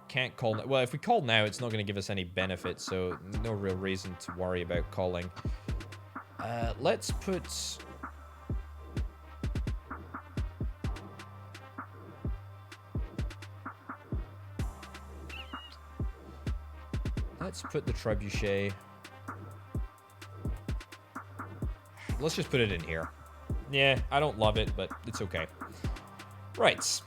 Can't call... Well, if we call now, it's not going to give us any benefit, so no real reason to worry about calling. Let's put... Let's put the trebuchet... Let's just put it in here. Yeah, I don't love it, but it's okay. Right.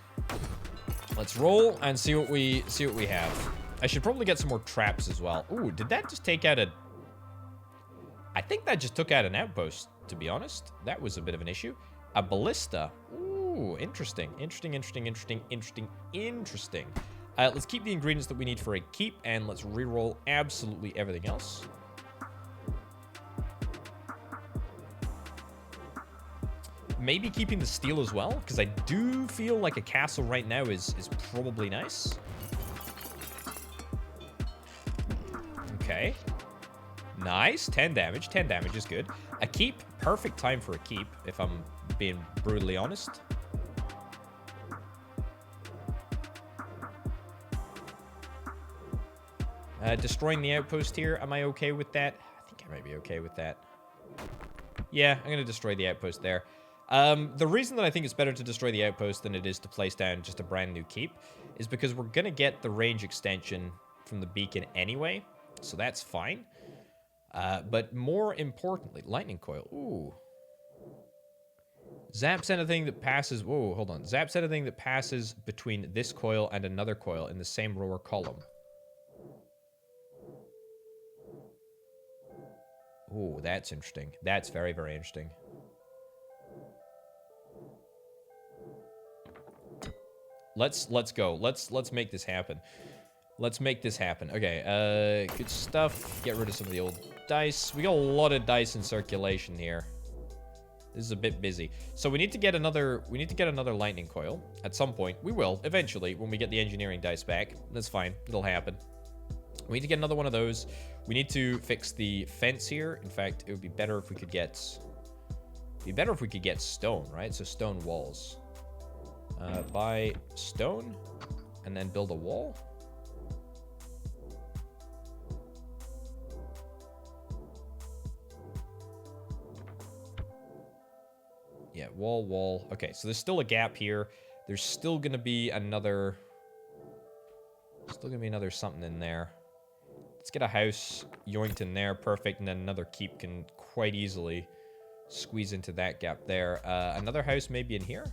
Let's roll and see what we have. I should probably get some more traps as well. Ooh, did that just take out a... I think that just took out an outpost, to be honest. That was a bit of an issue. A ballista. Ooh, interesting. Interesting. Let's keep the ingredients that we need for a keep, and let's reroll absolutely everything else. Maybe keeping the steel as well, because I do feel like a castle right now is probably nice. Okay. Okay. Nice. 10 damage. 10 damage is good. A keep. Perfect time for a keep, if I'm being brutally honest. Destroying the outpost here. Am I okay with that? I think I might be okay with that. Yeah, I'm going to destroy the outpost there. The reason that I think it's better to destroy the outpost than it is to place down just a brand new keep is because we're going to get the range extension from the beacon anyway. So that's fine. But more importantly, lightning coil. Ooh. Zaps anything that passes... Whoa, hold on. Zaps anything that passes between this coil and another coil in the same row or column. Ooh, that's interesting. That's very, very interesting. Let's go. Let's make this happen. Let's make this happen. Okay, good stuff. Get rid of some of the old dice. We got a lot of dice in circulation here. This is a bit busy. So we need to get another lightning coil at some point. We will eventually when we get the engineering dice back. That's fine. It'll happen. We need to get another one of those. We need to fix the fence here. In fact, it would be better if we could get stone, right? So stone walls. Buy stone and then build a wall. Yeah, wall. Okay, so there's still a gap here. There's still gonna be another something in there. Let's get a house yoinked in there, perfect, and then another keep can quite easily squeeze into that gap there. Another house maybe in here?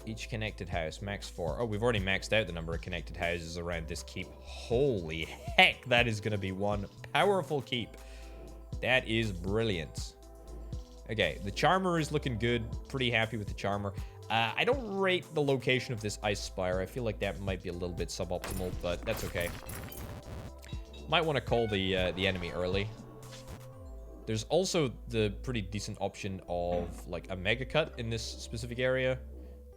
Each connected house, max 4. Oh, we've already maxed out the number of connected houses around this keep. Holy heck, that is going to be one powerful keep. That is brilliant. Okay, the Charmer is looking good. Pretty happy with the Charmer. I don't rate the location of this Ice Spire. I feel like that might be a little bit suboptimal, but that's okay. Might want to call the enemy early. There's also the pretty decent option of like a Mega Cut in this specific area,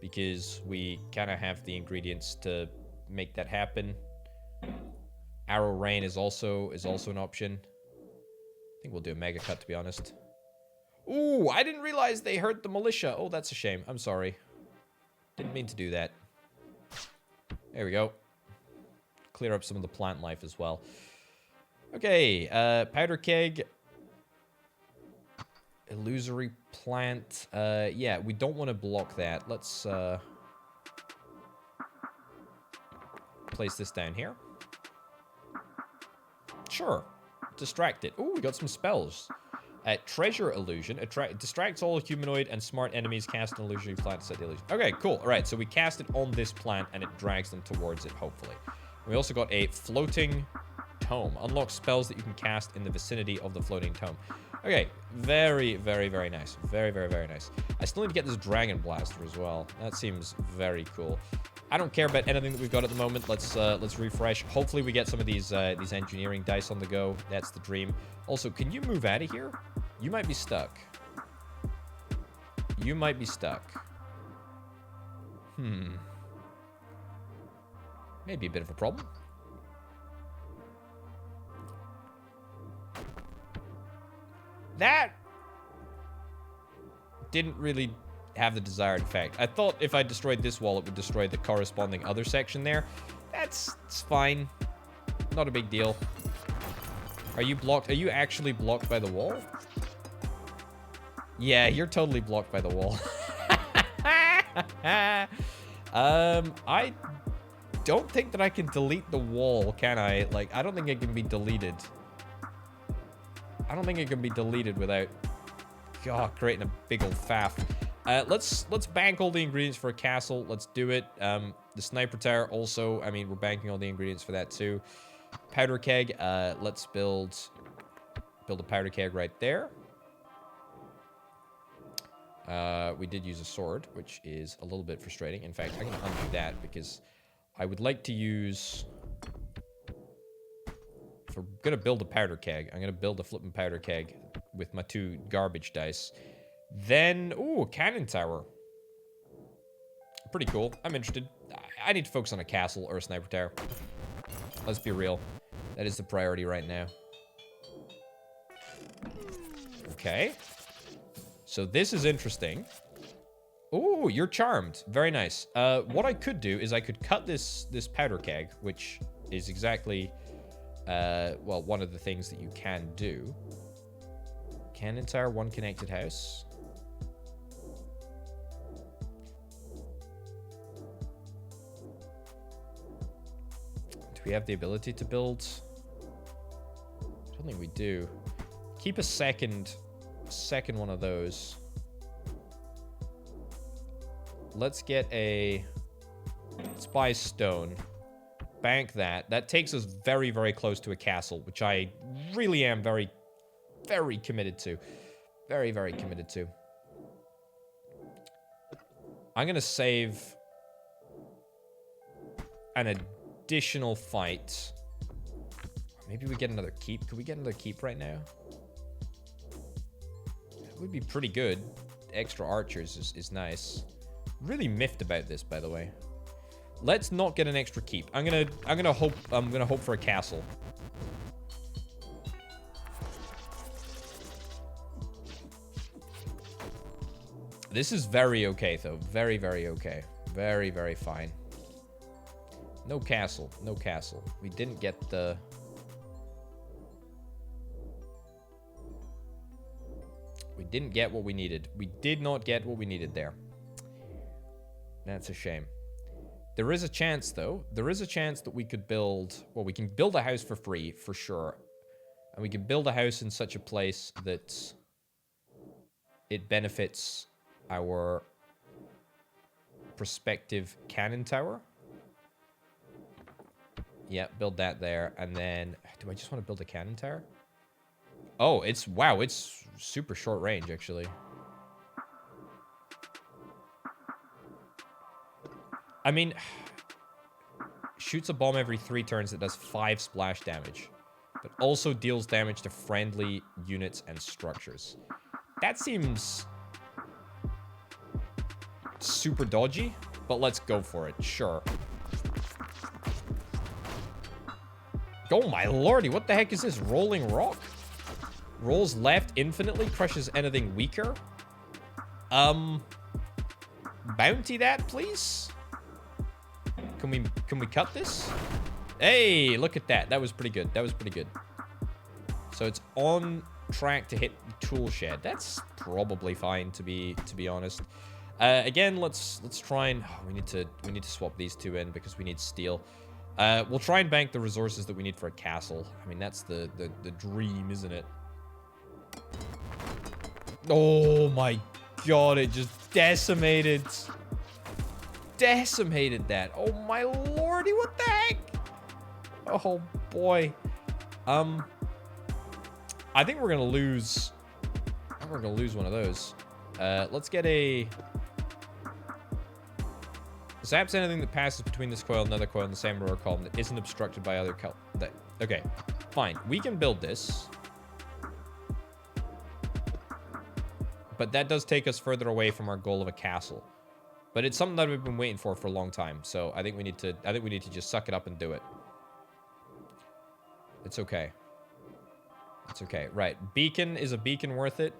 because we kind of have the ingredients to make that happen. Arrow Rain is also an option. I think we'll do a Mega Cut, to be honest. Ooh, I didn't realize they hurt the militia. Oh, that's a shame. I'm sorry. Didn't mean to do that. There we go. Clear up some of the plant life as well. Okay, powder keg. Illusory plant. Yeah, we don't want to block that. Let's place this down here. Sure. Distract it. Ooh, we got some spells. Treasure illusion. Distracts all humanoid and smart enemies. Cast an illusory plant to set the illusion. Okay, cool. All right, so we cast it on this plant and it drags them towards it, hopefully. We also got a floating tome. Unlocks spells that you can cast in the vicinity of the floating tome. Okay, very, very, very nice. Very, very, very nice. I still need to get this Dragon Blaster as well. That seems very cool. I don't care about anything that we've got at the moment. Let's refresh. Hopefully we get some of these engineering dice on the go. That's the dream. Also, can you move out of here? You might be stuck. You might be stuck. Maybe a bit of a problem. That didn't really have the desired effect. I thought if I destroyed this wall, it would destroy the corresponding other section there. It's fine. Not a big deal. Are you blocked? Are you actually blocked by the wall? Yeah, you're totally blocked by the wall. I don't think that I can delete the wall, can I? Like, I don't think it can be deleted. I don't think it can be deleted without, God, creating a big old faff. Let's bank all the ingredients for a castle. Let's do it. The sniper tower also, I mean, we're banking all the ingredients for that too. Powder keg. Let's build a powder keg right there. We did use a sword, which is a little bit frustrating. In fact, I'm going to undo that because I would like to use... If we're going to build a powder keg, I'm going to build a flipping powder keg with my 2 garbage dice. Then, ooh, a cannon tower. Pretty cool. I'm interested. I need to focus on a castle or a sniper tower. Let's be real. That is the priority right now. Okay. So this is interesting. Ooh, you're charmed. Very nice. What I could do is I could cut this powder keg, which is exactly, well, one of the things that you can do. Cannon tower, one connected house. Do we have the ability to build? I don't think we do. Keep a second one of those. Let's get a spy stone. Bank that. That takes us very, very close to a castle, which I really am very, very committed to. Very, very committed to. I'm going to save an additional fight. Maybe we get another keep. Could we get another keep right now? It would be pretty good. Extra archers is nice. Really miffed about this, by the way. Let's not get an extra keep. I'm gonna hope for a castle. This is very okay, though. Very, very okay. Very, very fine. No castle. No castle. We didn't get the... We didn't get what we needed. We did not get what we needed there. That's a shame. There is a chance, though. There is a chance that we could build... Well, we can build a house for free, for sure. And we can build a house in such a place that it benefits our prospective cannon tower. Yeah, build that there. And then... Do I just want to build a cannon tower? Oh, it's... Wow, it's super short range, actually. I mean, shoots a bomb every 3 turns that does 5 splash damage, but also deals damage to friendly units and structures. That seems super dodgy, but let's go for it. Sure. Oh my lordy, what the heck is this? Rolling rock? Rolls left infinitely, crushes anything weaker. Bounty that, please? Can we cut this? Hey, look at that. That was pretty good. That was pretty good. So it's on track to hit the tool shed. That's probably fine, to be honest. Again, let's try and... Oh, we need to swap these two in because we need steel. We'll try and bank the resources that we need for a castle. I mean, that's the dream, isn't it? Oh my god, it just decimated that. Oh my lordy, what the heck? Oh boy. I think we're gonna lose. I think we're gonna lose one of those. Let's get a... Zaps anything that passes between this coil and another coil in the same row or column that isn't obstructed by other coil. Okay, fine. We can build this. But that does take us further away from our goal of a castle. But it's something that we've been waiting for a long time. So I think we need to just suck it up and do it. It's okay. It's okay. Right. Beacon. Is a beacon worth it?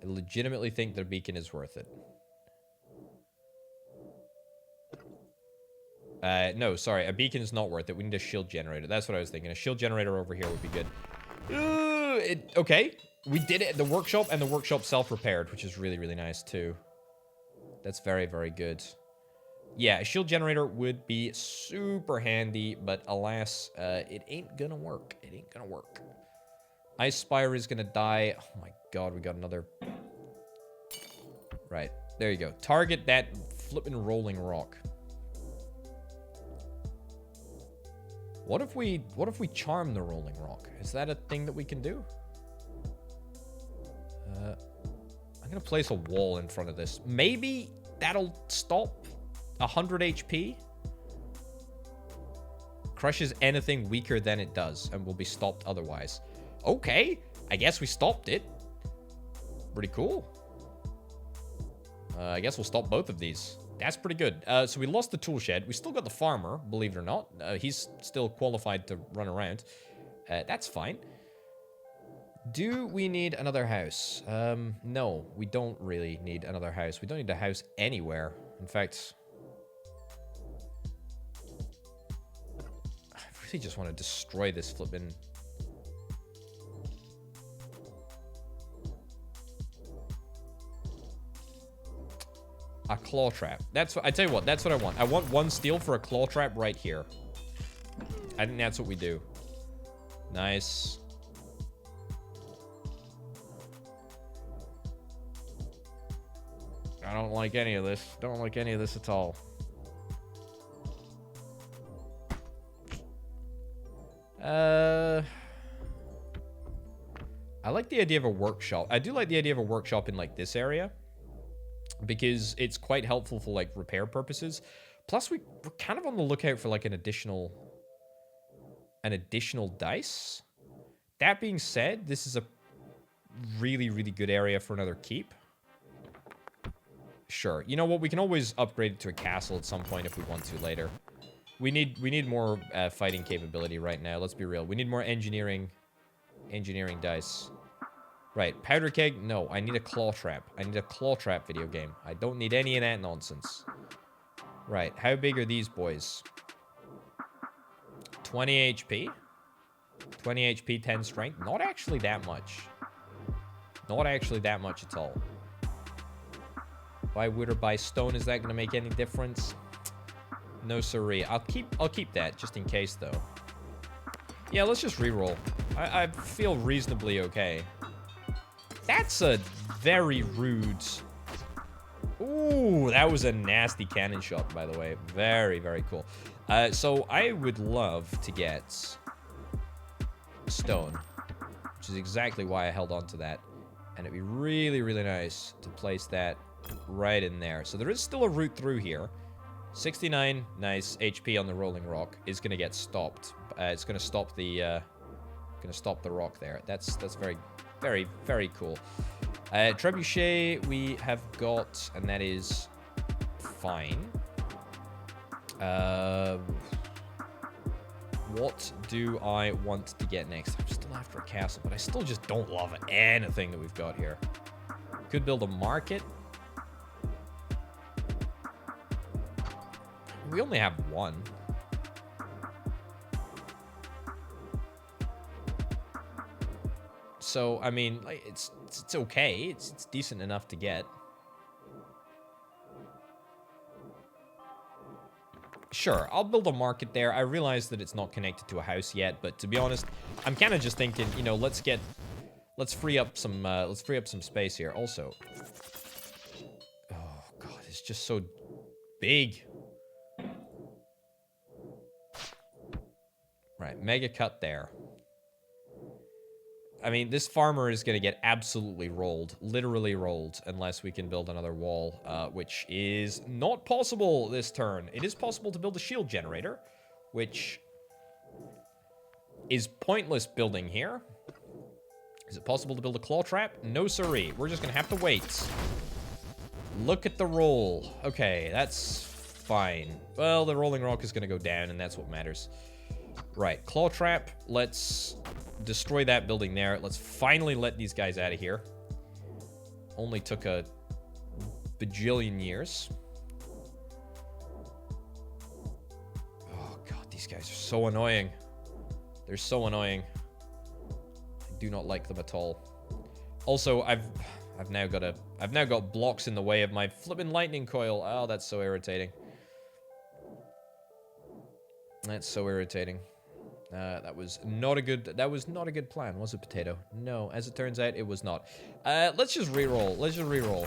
I legitimately think that a beacon is worth it. No, sorry. A beacon is not worth it. We need a shield generator. That's what I was thinking. A shield generator over here would be good. Okay. We did it at the workshop, and the workshop self-repaired, which is really, really nice, too. That's very, very good. Yeah, a shield generator would be super handy, but alas, it ain't gonna work. It ain't gonna work. Ice Spire is gonna die. Oh my god, we got another... Right, there you go. Target that flippin' rolling rock. What if we charm the rolling rock? Is that a thing that we can do? I'm gonna place a wall in front of this. Maybe that'll stop 100 HP. Crushes anything weaker than it does and will be stopped otherwise. Okay, I guess we stopped it. Pretty cool. I guess we'll stop both of these. That's pretty good. So we lost the tool shed. We still got the farmer, believe it or not. He's still qualified to run around. That's fine. Do we need another house? No, we don't really need another house. We don't need a house anywhere. In fact, I really just want to destroy this flipping... A claw trap. That's what I tell you what, that's what I want. I want 1 steel for a claw trap right here. I think that's what we do. Nice. I don't like any of this. Don't like any of this at all. I like the idea of a workshop. I do like the idea of a workshop in like this area, because it's quite helpful for like repair purposes. Plus we're kind of on the lookout for like an additional dice. That being said, this is a really, really good area for another keep. Sure. You know what? We can always upgrade it to a castle at some point if we want to later. We need more fighting capability right now. Let's be real. We need more engineering dice. Right, powder keg? No, I need a claw trap. I need a claw trap video game. I don't need any of that nonsense. Right, how big are these boys? 20 HP? 20 HP, 10 strength? Not actually that much. Not actually that much at all. By wood or by stone, is that going to make any difference? No siree. I'll keep that, just in case, though. Yeah, let's just reroll. I feel reasonably okay. That's a very rude... Ooh, that was a nasty cannon shot, by the way. Very, very cool. So I would love to get stone, which is exactly why I held on to that. And it'd be really, really nice to place that right in there. So there is still a route through here. 69, nice. HP on the rolling rock is going to get stopped. It's going to stop the rock there. That's very... Very, very cool. Trebuchet we have got, and that is fine. What do I want to get next? I'm still after a castle, but I still just don't love anything that we've got here. Could build a market. We only have 1. So, I mean, like, it's okay. It's decent enough to get. Sure, I'll build a market there. I realize that it's not connected to a house yet, but to be honest, I'm kind of just thinking, you know, let's free up some space here. Also, oh god, it's just so big. Right, mega cut there. I mean, this farmer is going to get absolutely rolled, literally rolled, unless we can build another wall, which is not possible this turn. It is possible to build a shield generator, which is pointless building here. Is it possible to build a claw trap? No, siree. We're just going to have to wait. Look at the roll. Okay, that's fine. Well, the rolling rock is going to go down, and that's what matters. Right, claw trap. Let's destroy that building there. Let's finally let these guys out of here. Only took a bajillion years. Oh god, these guys are so annoying. They're so annoying. I do not like them at all. Also, I've now got blocks in the way of my flippin' lightning coil. Oh, that's so irritating. That's so irritating. That was not a good plan, was it, Potato? No, as it turns out, it was not. Let's just reroll. Let's just reroll.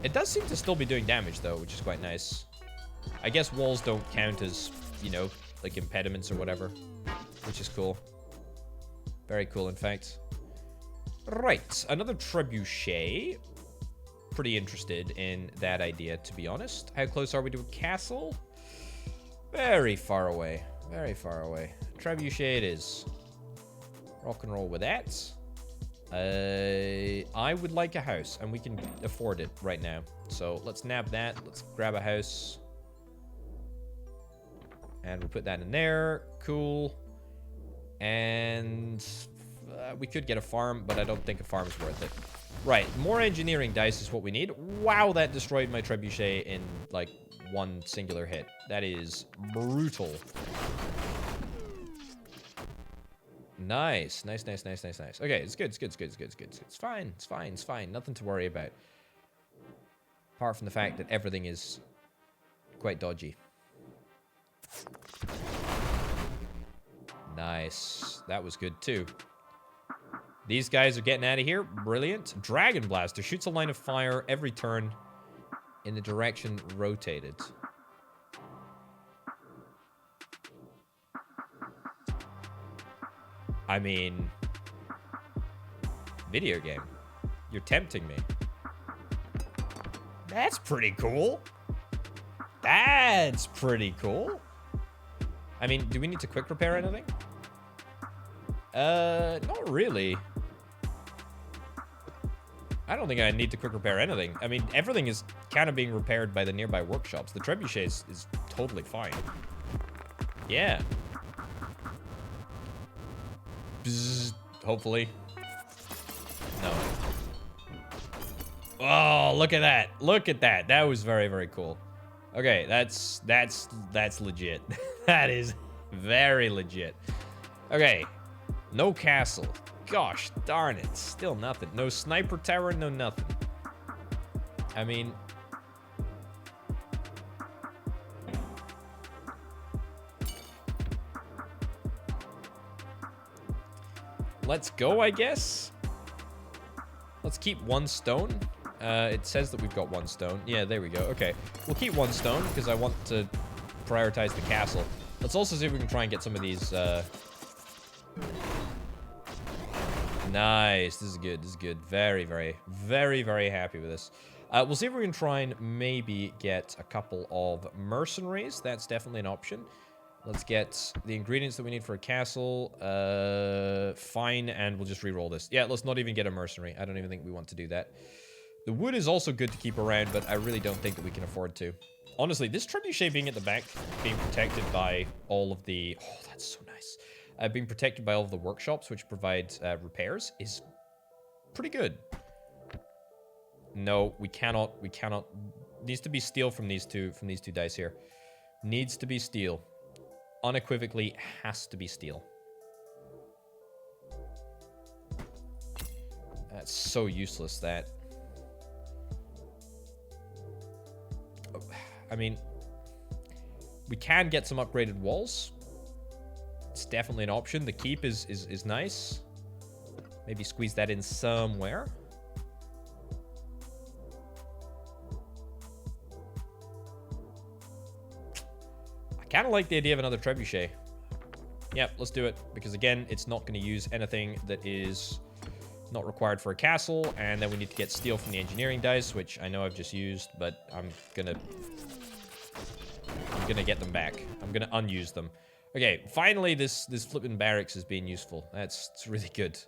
It does seem to still be doing damage, though, which is quite nice. I guess walls don't count as, you know, like impediments or whatever, which is cool. Very cool, in fact. Right, another trebuchet. Pretty interested in that idea, to be honest. How close are we to a castle? Very far away. Very far away. Trebuchet it is. Rock and roll with that. I would like a house, and we can afford it right now. So let's nab that. Let's grab a house. And we'll put that in there. Cool. And we could get a farm, but I don't think a farm is worth it. Right, more engineering dice is what we need. Wow, that destroyed my trebuchet in, like, one singular hit. That is brutal. Nice. Nice. Okay, it's good. It's fine. Nothing to worry about. Apart from the fact that everything is quite dodgy. Nice. That was good, too. These guys are getting out of here. Brilliant. Dragon Blaster shoots a line of fire every turn in the direction rotated. I mean, video game. You're tempting me. That's pretty cool. That's pretty cool. I mean, do we need to quick repair anything? Not really. I don't think I need to quick repair anything. I mean, everything is kind of being repaired by the nearby workshops. The trebuchet is totally fine. Yeah. Bzzz, hopefully. No. Oh, look at that. Look at that. That was very, very cool. Okay, that's legit. That is very legit. Okay. No castle. Gosh darn it. Still nothing. No sniper tower, no nothing. I mean... let's go, I guess. Let's keep one stone. It says that we've got one stone. Yeah, there we go. Okay. We'll keep one stone because I want to prioritize the castle. Let's also see if we can try and get some of these... Nice. This is good. This is good. Very, very happy with this. We'll see if we can try and maybe get a couple of mercenaries. That's definitely an option. Let's get the ingredients that we need for a castle. Fine, and we'll just re-roll this. Yeah, let's not even get a mercenary. I don't even think we want to do that. The wood is also good to keep around, but I really don't think that we can afford to. Honestly, this trebuchet being at the back, being protected by all of the... oh, that's so nice. Being protected by all of the workshops, which provide repairs, is pretty good. No, we cannot. Needs to be steel from these two dice here. Needs to be steel. Unequivocally has to be steel. That's so useless, that. I mean, we can get some upgraded walls. It's definitely an option. The keep is nice. Maybe squeeze that in somewhere. I kind of like the idea of another trebuchet. Yep, let's do it. Because again, it's not going to use anything that is not required for a castle. And then we need to get steel from the engineering dice, which I know I've just used, but I'm gonna get them back. I'm gonna unuse them. Okay, finally this flipping barracks is being useful. It's really good.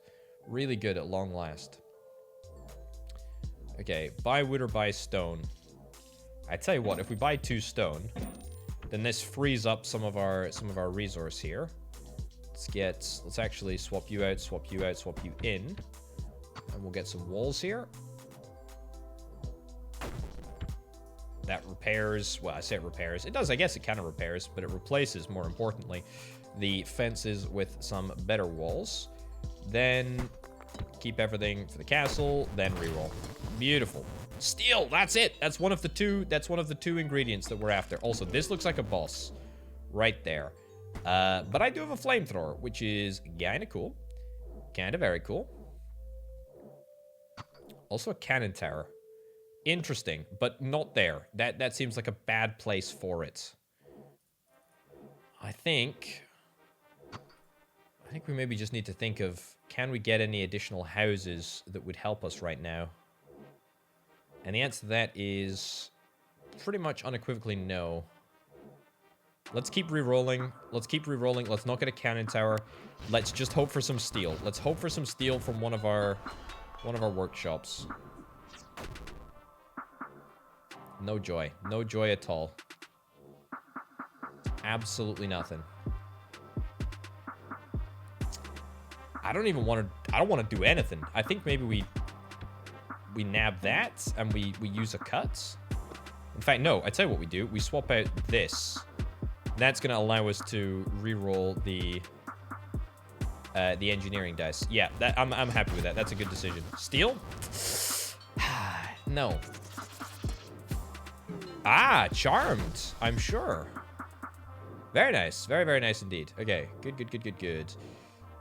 Really good at long last. Okay, buy wood or buy stone. I tell you what, if we buy 2 stone, then this frees up some of our resource here. Let's actually swap you out, swap you in. And we'll get some walls here. That repairs, well, I say it repairs. It does, I guess it kind of repairs, but it replaces, more importantly, the fences with some better walls. Then keep everything for the castle, then reroll. Beautiful. Steel, that's it. That's one of the two ingredients that we're after. Also, this looks like a boss right there. But I do have a flamethrower, which is kind of cool. Kind of very cool. Also a cannon tower. Interesting, but not there. That seems like a bad place for it. I think we maybe just need to think of, can we get any additional houses that would help us right now? And the answer to that is pretty much unequivocally no. Let's keep re-rolling. Let's keep re-rolling. Let's not get a cannon tower. Let's just hope for some steel. Let's hope for some steel from one of our workshops. No joy. No joy at all. Absolutely nothing. I don't want to do anything. I think maybe we nab that and we use a cut. In fact, no, I tell you what we do. We swap out this. That's going to allow us to re-roll the engineering dice. Yeah, I'm happy with that. That's a good decision. Steel? No. Ah, charmed, I'm sure. Very nice. Very, very nice indeed. Okay, good.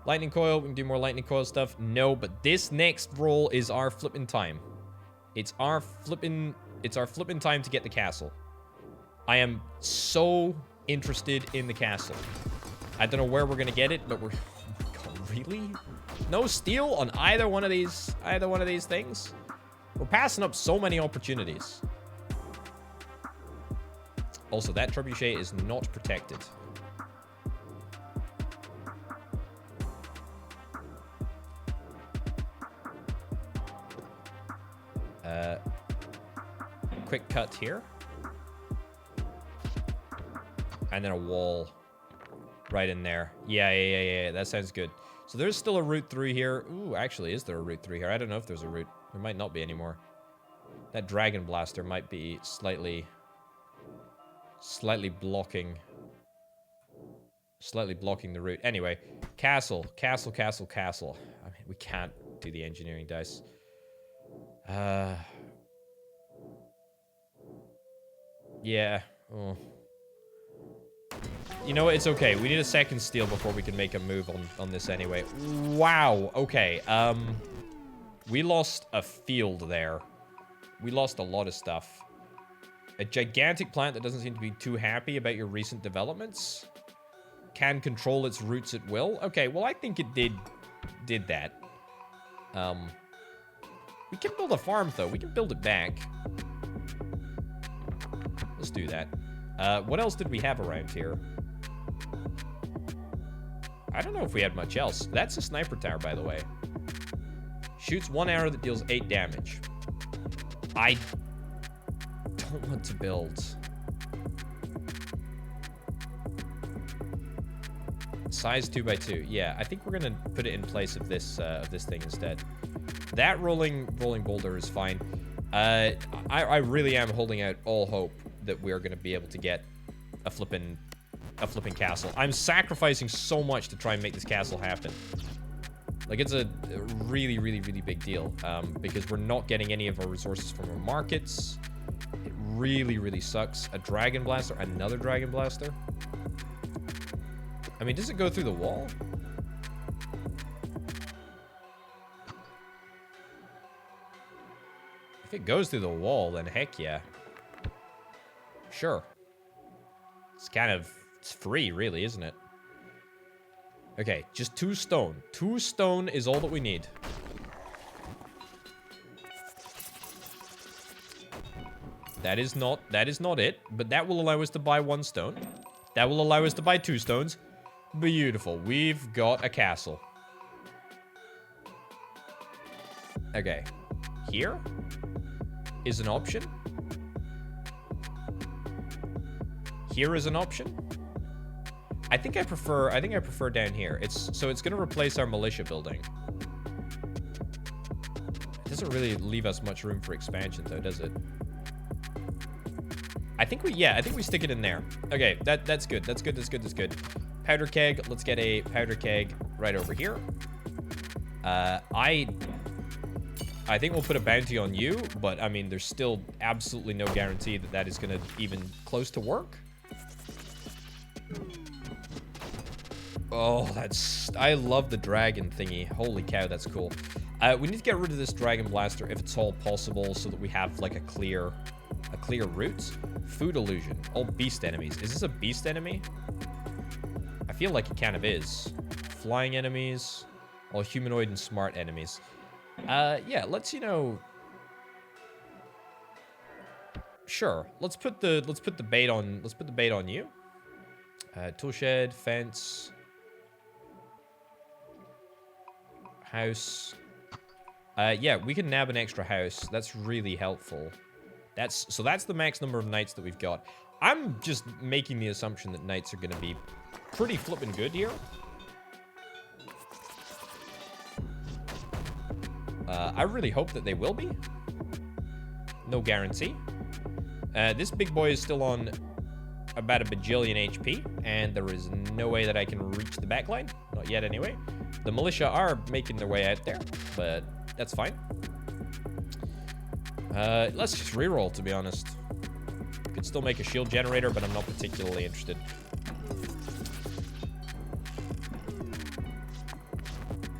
Lightning coil, we can do more lightning coil stuff. No, but this next roll is our flipping time. It's our flipping time to get the castle. I am so interested in the castle. I don't know where we're gonna get it, but we're... Oh my god, really? No steel on either one of these things? We're passing up so many opportunities. Also, that trebuchet is not protected. Quick cut here. And then a wall right in there. Yeah. That sounds good. So there's still a route through here. Ooh, actually, is there a route through here? I don't know if there's a route. There might not be anymore. That dragon blaster might be slightly blocking the route. Anyway, castle. I mean, we can't do the engineering dice. Yeah. Oh. You know what? It's okay. We need a second steel before we can make a move on this anyway. Wow. Okay. We lost a field there. We lost a lot of stuff. A gigantic plant that doesn't seem to be too happy about your recent developments. Can control its roots at will. Okay, well, I think it did that. We can build a farm, though. We can build it back. Let's do that. What else did we have around here? I don't know if we had much else. That's a sniper tower, by the way. Shoots one arrow that deals 8 damage. I don't want to build. Size 2x2. Yeah, I think we're gonna put it in place of this thing instead. That rolling boulder is fine. I really am holding out all hope that we're gonna be able to get a flipping castle. I'm sacrificing so much to try and make this castle happen. Like, it's a really big deal, because we're not getting any of our resources from our markets. It really sucks. A dragon blaster, another dragon blaster. I mean, does it go through the wall? If it goes through the wall, then heck yeah. Sure. It's free, really, isn't it? Okay, just 2 stone. 2 stone is all that we need. That is not it, but that will allow us to buy 1 stone. That will allow us to buy 2 stones. Beautiful. We've got a castle. Okay. Here is an option. Here is an option. I think I prefer down here. It's going to replace our militia building. It doesn't really leave us much room for expansion, though, does it? I think we stick it in there. Okay, that's good. That's good. Powder keg. Let's get a powder keg right over here. I think we'll put a bounty on you, but I mean, there's still absolutely no guarantee that is going to even close to work. Oh, I love the dragon thingy. Holy cow, that's cool. We need to get rid of this dragon blaster if it's all possible, so that we have like a clear route. Food illusion. All beast enemies. Is this a beast enemy? I feel like it kind of is. Flying enemies. All humanoid and smart enemies. Yeah, let's, sure. Let's put the bait on you. Tool shed, fence, house. Yeah, we can nab an extra house. That's really helpful. So that's the max number of knights that we've got. I'm just making the assumption that knights are going to be pretty flippin' good here. I really hope that they will be. No guarantee. This big boy is still on about a bajillion HP, and there is no way that I can reach the backline. Not yet, anyway. The militia are making their way out there, but that's fine. Let's just reroll, to be honest. Could still make a shield generator, but I'm not particularly interested.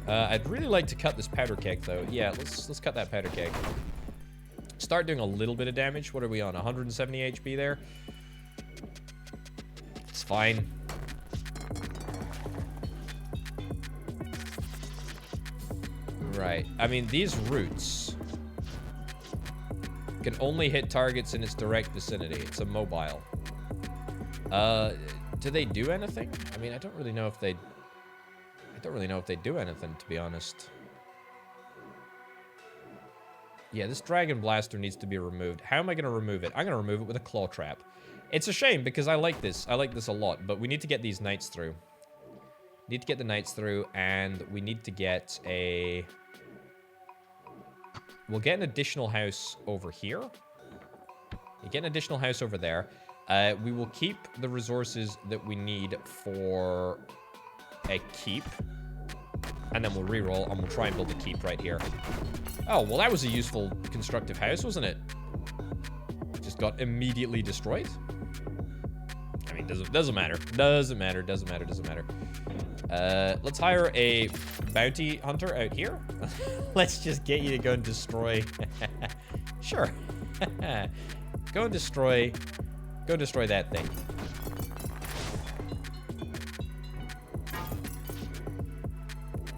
I'd really like to cut this powder keg, though. Yeah, let's cut that powder keg. Start doing a little bit of damage. What are we on? 170 HP there. It's fine. Right. I mean, these roots can only hit targets in its direct vicinity. It's a mobile. Do they do anything? I mean, I don't really know if they do anything, to be honest. Yeah, this dragon blaster needs to be removed. How am I going to remove it? I'm going to remove it with a claw trap. It's a shame because I like this. I like this a lot, but we need to get these knights through. Need to get the knights through, and we need to get a... We'll get an additional house over here. You get an additional house over there. We will keep the resources that we need for a keep. And then we'll reroll, and we'll try and build a keep right here. Oh, well, that was a useful constructive house, wasn't it? Just got immediately destroyed. I mean, doesn't matter. Doesn't matter. Let's hire a bounty hunter out here. Let's just get you to go and destroy. Sure. Go and destroy that thing.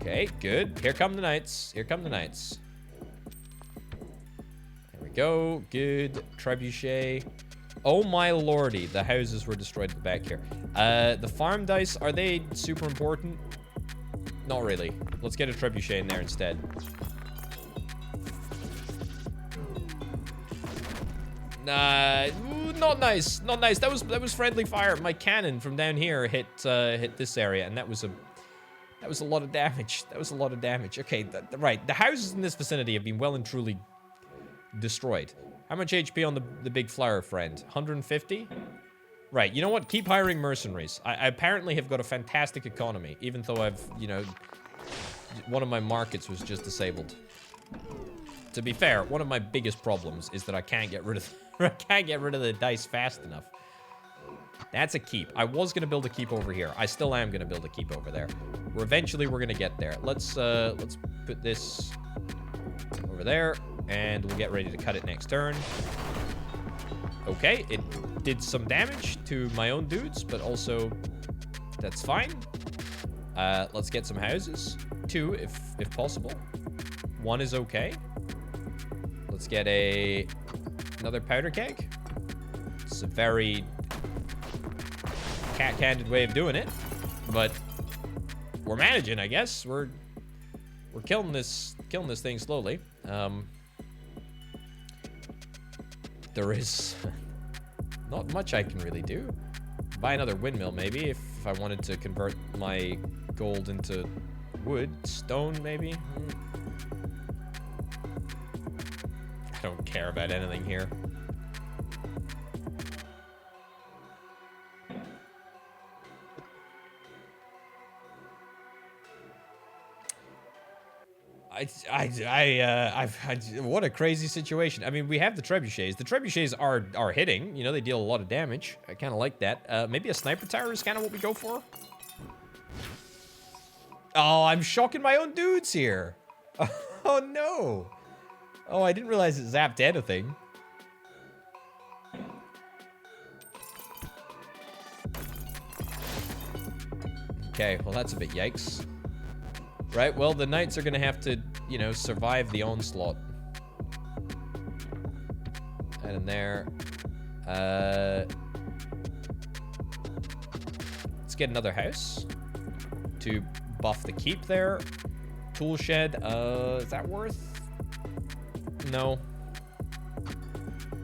Okay, good. Here come the knights. Here come the knights. There we go. Good. Trebuchet. Oh my lordy, the houses were destroyed at the back here. The farm dice, are they super important? Not really. Let's get a trebuchet in there instead. Nah, not nice. Not nice. That was friendly fire. My cannon from down here hit this area, and that was a lot of damage. That was a lot of damage. Okay, right. The houses in this vicinity have been well and truly destroyed. How much HP on the big flower friend? 150? Right, you know what? Keep hiring mercenaries. I apparently have got a fantastic economy, even though I've, you know, one of my markets was just disabled. To be fair, one of my biggest problems is that I can't get rid of the dice fast enough. That's a keep. I was gonna build a keep over here. I still am gonna build a keep over there. Eventually we're gonna get there. Let's put this over there, and we'll get ready to cut it next turn. Okay, it did some damage to my own dudes, but also that's fine. Let's get some houses. 2, if possible. 1 is okay. Let's get another powder keg. It's a very cat-handed way of doing it, but we're managing, I guess. We're killing this thing slowly. There is not much I can really do. Buy another windmill, maybe, if I wanted to convert my gold into wood. Stone, maybe? I don't care about anything here. What a crazy situation. I mean, we have the trebuchets. The trebuchets are hitting. You know, they deal a lot of damage. I kind of like that. Maybe a sniper tower is kind of what we go for. Oh, I'm shocking my own dudes here. Oh, no. Oh, I didn't realize it zapped anything. Okay, well, that's a bit yikes. Right, well, the knights are gonna have to, you know, survive the onslaught. And in there. get another house to buff the keep there. Tool shed, is that worth? No.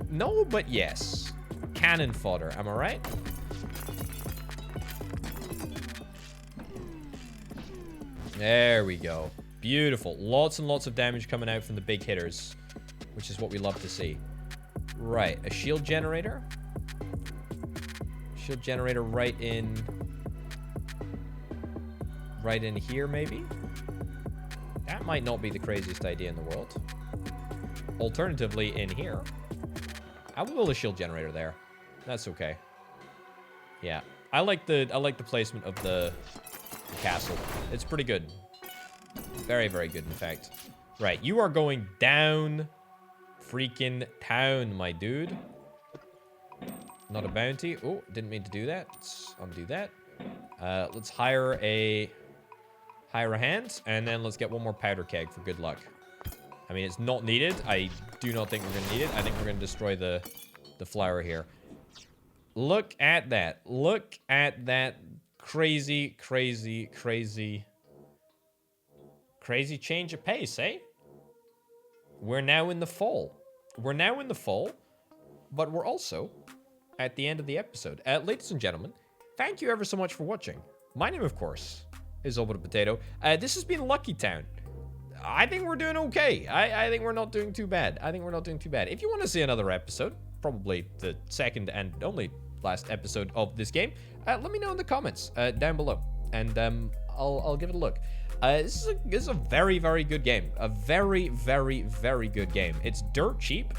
No, but yes. Cannon fodder, am I right? There we go. Beautiful. Lots and lots of damage coming out from the big hitters, which is what we love to see. Right, a shield generator. Shield generator right in here, maybe? That might not be the craziest idea in the world. Alternatively, in here. I will build a shield generator there. That's okay. Yeah. I like the placement of the castle. It's pretty good. Very, very good, in fact. Right, you are going down freaking town, my dude. Not a bounty. Oh, didn't mean to do that. Let's undo that. Let's hire a hand, and then let's get one more powder keg for good luck. I mean, it's not needed. I do not think we're going to need it. I think we're going to destroy the flower here. Look at that. Look at that crazy, crazy, crazy, crazy change of pace, eh? We're now in the fall. We're now in the fall, but we're also at the end of the episode. Ladies and gentlemen, thank you ever so much for watching. My name, of course, is Old Potato. This has been Luckitown. I think we're doing okay. I think we're not doing too bad. I think we're not doing too bad. If you want to see another episode, probably the second and only last episode of this game, let me know in the comments down below, and I'll give it a look. This is a very, very good game. A very, very, very good game. It's dirt cheap.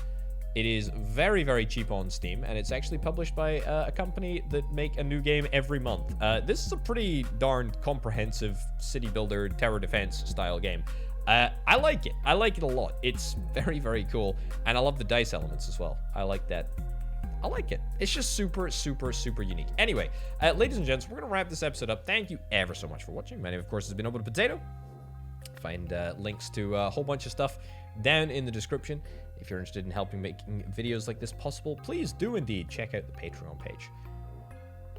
It is very, very cheap on Steam, and it's actually published by a company that make a new game every month. This is a pretty darn comprehensive city builder, tower defense style game. I like it. I like it a lot. It's very, very cool, and I love the dice elements as well. I like that. I like it. It's just super, super, super unique. Anyway, ladies and gents, we're going to wrap this episode up. Thank you ever so much for watching. My name, of course, has been Old Potato. Find links to a whole bunch of stuff down in the description. If you're interested in helping making videos like this possible, please do indeed check out the Patreon page.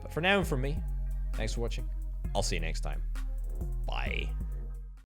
But for now and from me, thanks for watching. I'll see you next time. Bye.